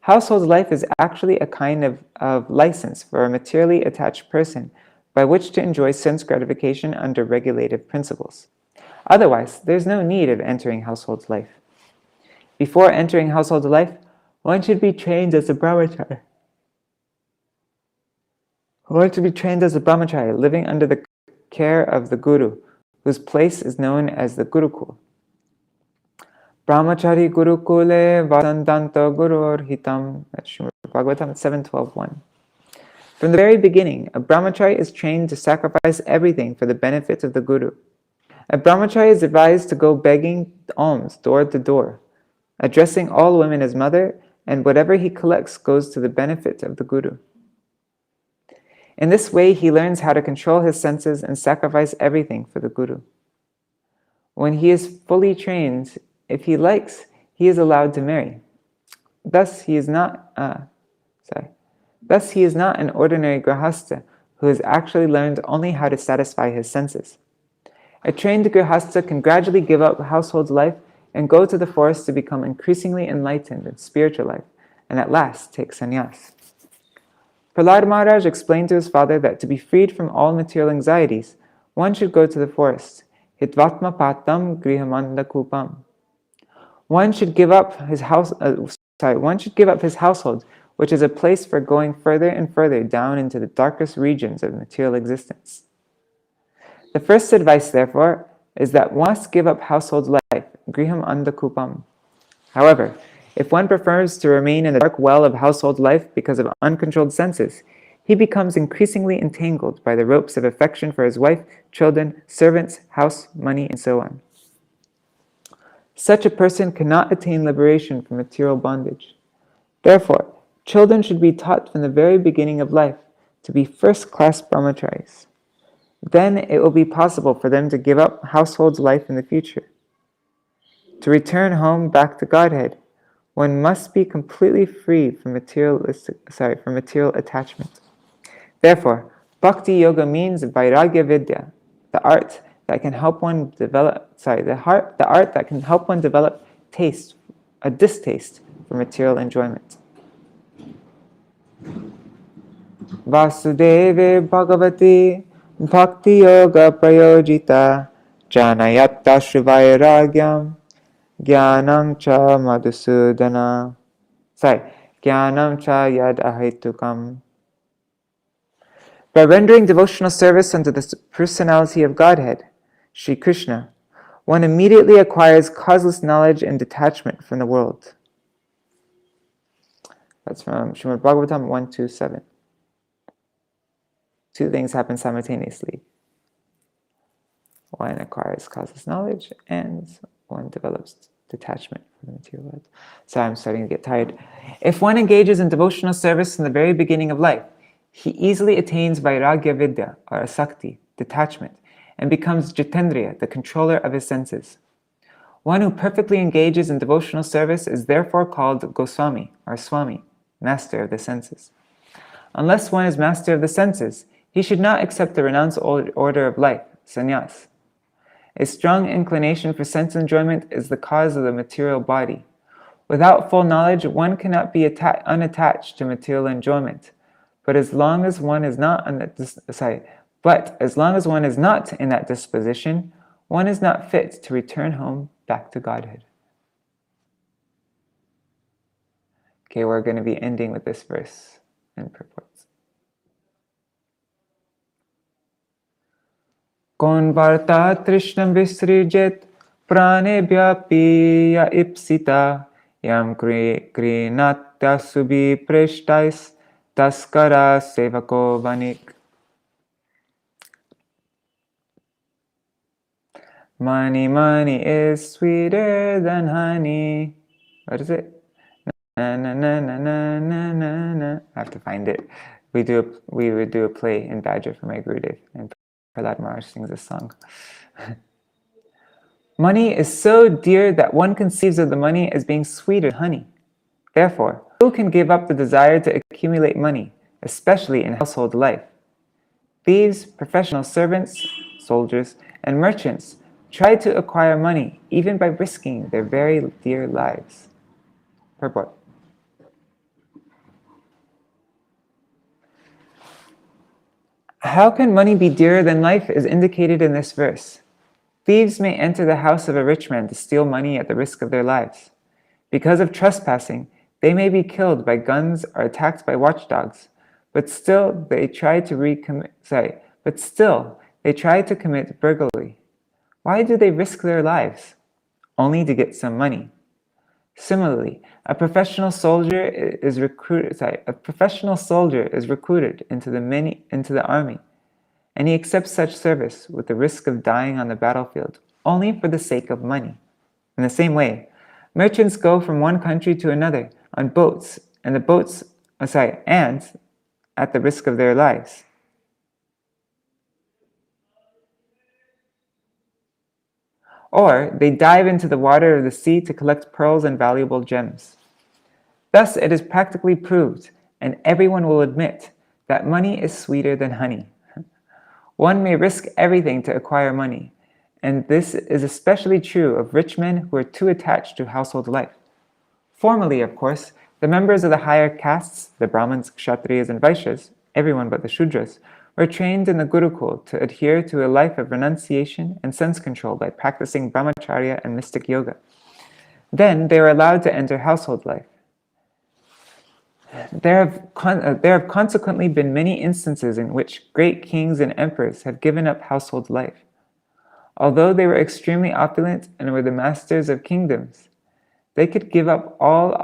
Household life is actually a kind of license for a materially attached person by which to enjoy sense gratification under regulative principles. Otherwise, there's no need of entering household life. Before entering household life, one should be trained as a brahmachari. One should be trained as a brahmachari, living under the care of the guru, whose place is known as the gurukul. Brahmachari gurukule vasandanta gurur hitam. That's Śrīmad-Bhāgavatam 7:12:1. From the very beginning, a brahmachari is trained to sacrifice everything for the benefit of the guru. A brahmachari is advised to go begging alms door to door, addressing all women as mother, and whatever he collects goes to the benefit of the guru. In this way, he learns how to control his senses and sacrifice everything for the guru. When he is fully trained, if he likes, he is allowed to marry. Thus, he is not an ordinary grihastha who has actually learned only how to satisfy his senses. A trained grihastha can gradually give up household life and go to the forest to become increasingly enlightened in spiritual life, and at last take sannyas. Prahlāda Maharaj explained to his father that to be freed from all material anxieties, one should go to the forest. Hitvatma patam grihamanda kupam. One should give up his household, which is a place for going further and further down into the darkest regions of material existence. The first advice, therefore, is that one must give up household life, griham anda kupam. However, if one prefers to remain in the dark well of household life because of uncontrolled senses, he becomes increasingly entangled by the ropes of affection for his wife, children, servants, house, money, and so on. Such a person cannot attain liberation from material bondage. Therefore, children should be taught from the very beginning of life to be first-class brahmacharis. Then it will be possible for them to give up household life in the future. To return home back to Godhead, one must be completely free from material attachment. Therefore, bhakti yoga means vairagya vidya, the art that can help one develop a distaste for material enjoyment. Vasudeve Bhagavati Bhakti Yoga Prayojita Janayatta Shrivairagyam Jnanam Cha Madhusudana. Jnanam cha yad ahaitukam. By rendering devotional service unto the personality of Godhead, Sri Krishna, one immediately acquires causeless knowledge and detachment from the world. That's from Śrīmad-Bhāgavatam 127. Two things happen simultaneously. One acquires causeless knowledge, and one develops detachment from the material world. Sorry, I'm starting to get tired. If one engages in devotional service in the very beginning of life, he easily attains vairagya vidya, or asakti, detachment, and becomes jitendriya, the controller of his senses. One who perfectly engages in devotional service is therefore called Goswami, or Swami, master of the senses. Unless one is master of the senses, he should not accept the renounced order of life, sannyas. A strong inclination for sense enjoyment is the cause of the material body. Without full knowledge, one cannot be unattached to material enjoyment. But as long as one is not in that disposition, one is not fit to return home back to Godhead. Okay, we're going to be ending with this verse and purports. Kon varta trishnam visrijet pranebhya piya ipsita yam krinatya subhi preshtais taskara sevako vanik. Money is sweeter than honey. What is it? Na na na na na na na na. I have to find it. We would do a play in Badger for my Gurudev, and Prahlāda Maharaj sings this song. Money is so dear that one conceives of the money as being sweeter than honey. Therefore, who can give up the desire to accumulate money, especially in household life? Thieves, professional servants, soldiers, and merchants try to acquire money even by risking their very dear lives. Purport. How can money be dearer than life is indicated in this verse. Thieves may enter the house of a rich man to steal money at the risk of their lives. Because of trespassing, they may be killed by guns or attacked by watchdogs, but still they try to commit burglary. Why do they risk their lives? Only to get some money. Similarly, a professional soldier is recruited into the army, and he accepts such service with the risk of dying on the battlefield only for the sake of money. In the same way, merchants go from one country to another on boats, and at the risk of their lives. Or they dive into the water of the sea to collect pearls and valuable gems. Thus, it is practically proved, and everyone will admit, that money is sweeter than honey. One may risk everything to acquire money, and this is especially true of rich men who are too attached to household life. Formerly, of course, the members of the higher castes, the Brahmins, Kshatriyas, and Vaishyas, everyone but the Shudras, were trained in the Gurukul to adhere to a life of renunciation and sense control by practicing brahmacharya and mystic yoga. Then they were allowed to enter household life. There have consequently been many instances in which great kings and emperors have given up household life. Although they were extremely opulent and were the masters of kingdoms, they could give up all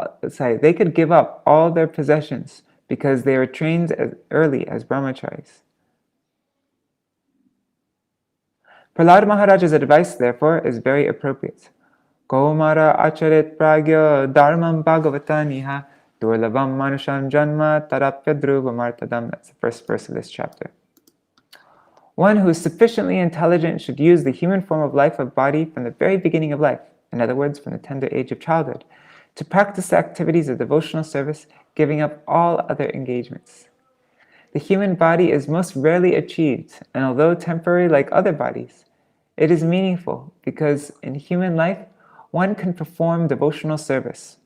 their possessions because they were trained as early as brahmacharis. Prahlāda Maharaja's advice, therefore, is very appropriate. Kaumara acharit pragya dharmam bhagavataniha durlabam manusham janma tarapya dhruvamartadam. That's the first verse of this chapter. One who is sufficiently intelligent should use the human form of life of body from the very beginning of life, in other words, from the tender age of childhood, to practice the activities of devotional service, giving up all other engagements. The human body is most rarely achieved, and although temporary like other bodies, it is meaningful because in human life, one can perform devotional service.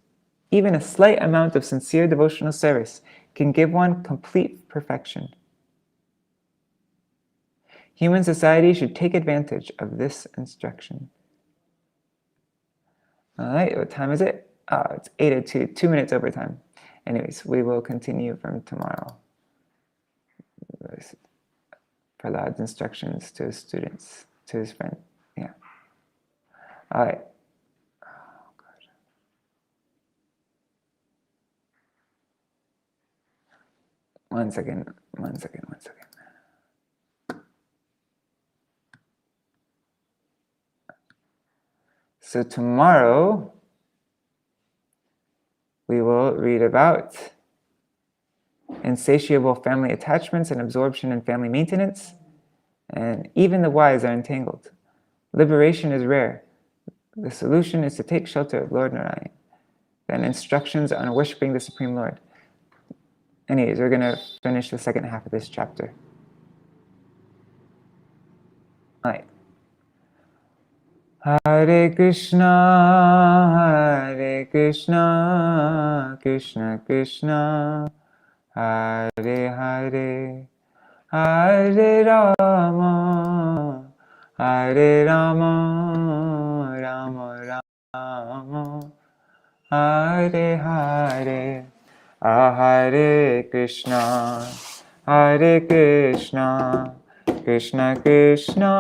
Even a slight amount of sincere devotional service can give one complete perfection. Human society should take advantage of this instruction. All right, what time is it? It's 8:02, 2 minutes overtime. Anyways, we will continue from tomorrow. Prahlāda's instructions to his students, to his friend. Yeah. All right. Oh, God. One second. So tomorrow, we will read about insatiable family attachments and absorption in family maintenance, and even the wise are entangled. Liberation is rare. The solution is to take shelter of Lord Narayan. Then instructions on worshipping the Supreme Lord. Anyways, we're going to finish the second half of this chapter. All right. Hare Krishna, Krishna Krishna, Hare Hare, Hare Rama, Rama Rama, Hare Hare, Hare Krishna, Krishna Krishna,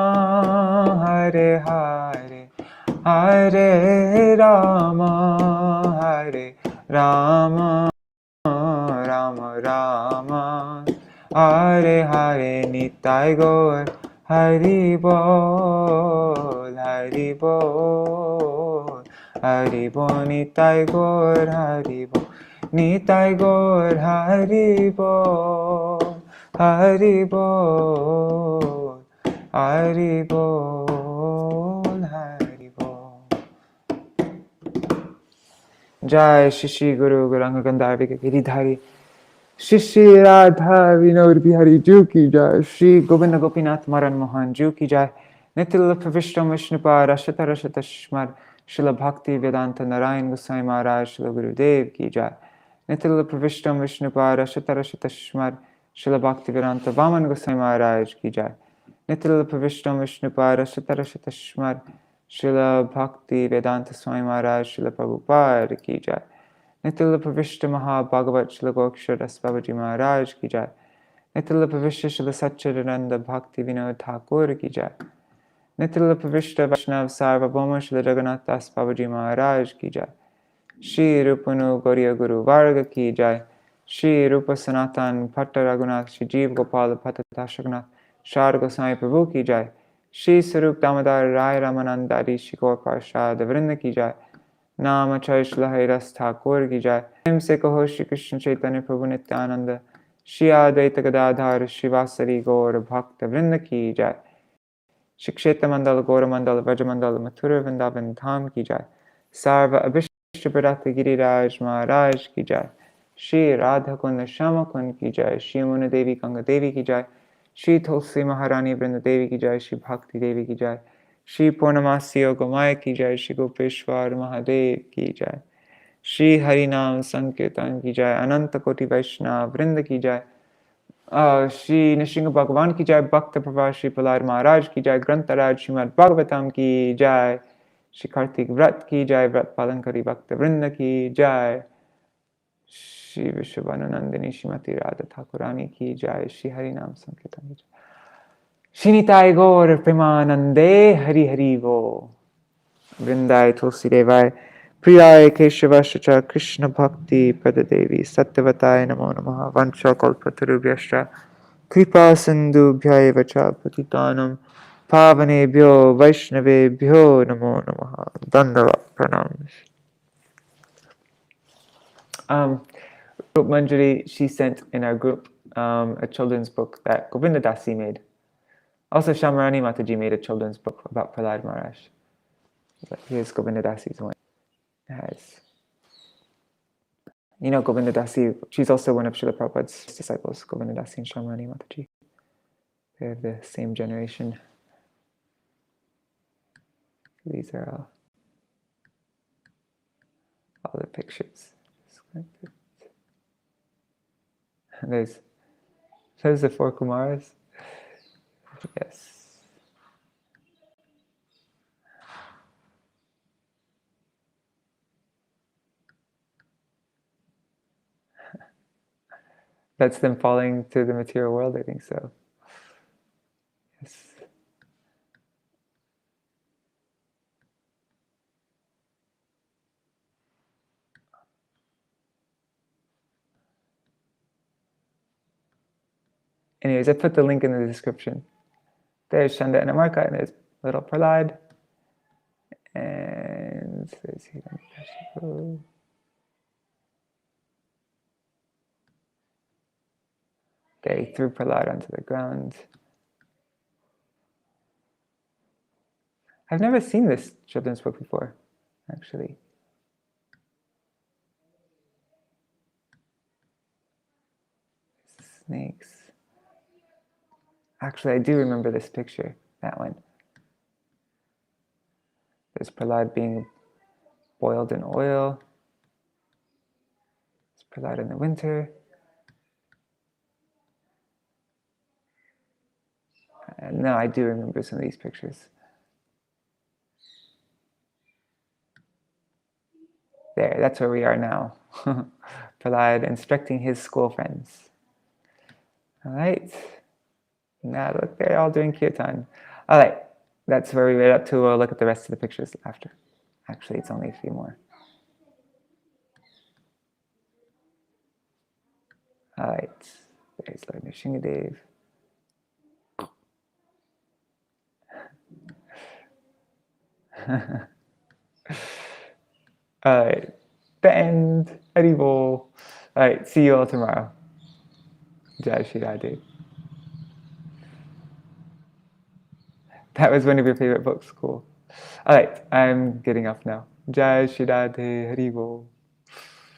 Hare Hare, Hare Rama, Rama Rama, Hare Hare, Nitai Gaur, Hari Bol, Hari Bol, Hari Bol, Nitai Gaur, Hari Bol, Nitai Gaur, Hari Bol, Hari Bol, Hari Bol, Hari Bol. Jai Shri Guru Gauranga Gandharvika Giridhari Shri Radha Vinod Bihari Ju ki jai, Shri Govinda Gopinath Maran Mohan Ju ki jai, Nitila Pravishtam Vishnupa Rashata Rashata Shmar, Srila Bhakti Vedanta Narayan Goswami Maharaj Srila Gurudev ki jai, Nitila Pravishtam Vishnupa Rashata Rashata Shmar, Srila Bhakti Vedanta Vaman Goswami Maharaj ki jai, Nitila Pravishtam Vishnupa Rashata Rashata Shmar, Srila Bhakti Vedanta Swami Maharaj Srila Prabhupada ki jai, Nitila Pravishta Maha-Bhagavat Srila Gokshara Babaji Maharaj ki jai, Nitila Pravishta Srila Satchidananda Bhakti Vinod Thakur ki jai, Nitila Pravishta Vaishnav Sarvabhauma Srila Jagannath Das Babaji Maharaj ki jai, Shri Rupanu Gauriya Guru Varga ki jai, Shri Rupa Sanatan Bhatta Raghunath Shri Jeev Gopal Bhatta Tashagnath Shar Goswami Prabhu ki jai, Shri Sarup Damodar Rai Ramanandari Shri Gaur Parshad Vrinda ki jai, Nama Acharya Srila Haridas Thakur ki jai, Prem se kaho Shri Krishna Chaitanya Prabhu Nityananda, Shri Advaita Gadadhar Shri Vasari Gaur Bhakta Vrinda ki jai, Shri Kshetra Mandala Gaura Mandala Vraja Mandala Mathura Vrindavan Dham ki jai, Sarva Abhishta Pradata Giriraj Maharaj ki jai, Shri Radha Kunda Shama Kund ki jai, Shri Muna Devi Ganga Devi ki jai, Shri Tulsi Maharani Vrinda Devi ki jai, Shri Bhakti Devi ki jai, Shri Purnamasi Yogamaya ki jai, Shri Gopeshwar Mahadev ki jai, Shri Harinam Sankirtan ki jai, Ananta Koti Vaishnav Vrinda ki jai, Shri Nishinga Bhagavan ki jai, Bhakta Prabha Shri Prahlāda Maharaj ki jai, Grantaraj Śrīmad-Bhāgavatam ki jai, Shri Kartik Vrat ki jai, Vrat Palankari Bhakta Vrinda ki jai, Shri Vishwavananandini Shrimati Radha Thakurani ki jai, Shri Harinam Sankirtan ki jai. Shinitai Gaur Premanande Hari Hari Bo Vrindai Tulsi Devai Priyai Keshavascha Krishna Bhakti Padadevi Sattvatai Namo Namaha Vancha Kalpatarubhyascha Kripa Sindhu Bhyayevacha Patitanam Pavanebhyo Vaishnavebhyo Namo Namaha Dandavat Pranams. Rup Manjari, she sent in our group a children's book that Govinda Dasi made. Also, Shamarani Mataji made a children's book about Prahlāda Maharaj. But here's Govinda Dasi's one. It has, you know, Govinda Dasi, she's also one of Srila Prabhupada's disciples, Govinda Dasi and Shamarani Mataji. They have the same generation. These are all the pictures. There's the four Kumaras. Yes. That's them falling to the material world, I think so. Yes. Anyways, I put the link in the description. There's Chanda and Amarka, and there's little Prahlāda. And there's Hiranyakashipu. Okay, he threw Prahlāda onto the ground. I've never seen this children's book before, actually. Snakes. Actually, I do remember this picture, that one. There's Prahlāda being boiled in oil. There's Prahlāda in the winter. No, I do remember some of these pictures. There, that's where we are now. Prahlāda instructing his school friends. All right. Now look, they're all doing kirtan. All right, that's where we read up to. We'll look at the rest of the pictures after. Actually, it's only a few more. All right, there's Lord Nrsingadev. All right, the end. Haribol. All right, see you all tomorrow. Jai Shri Radhe. That was one of your favorite books. Cool. All right, I'm getting off now. Jai Shri Radhe. Haribol.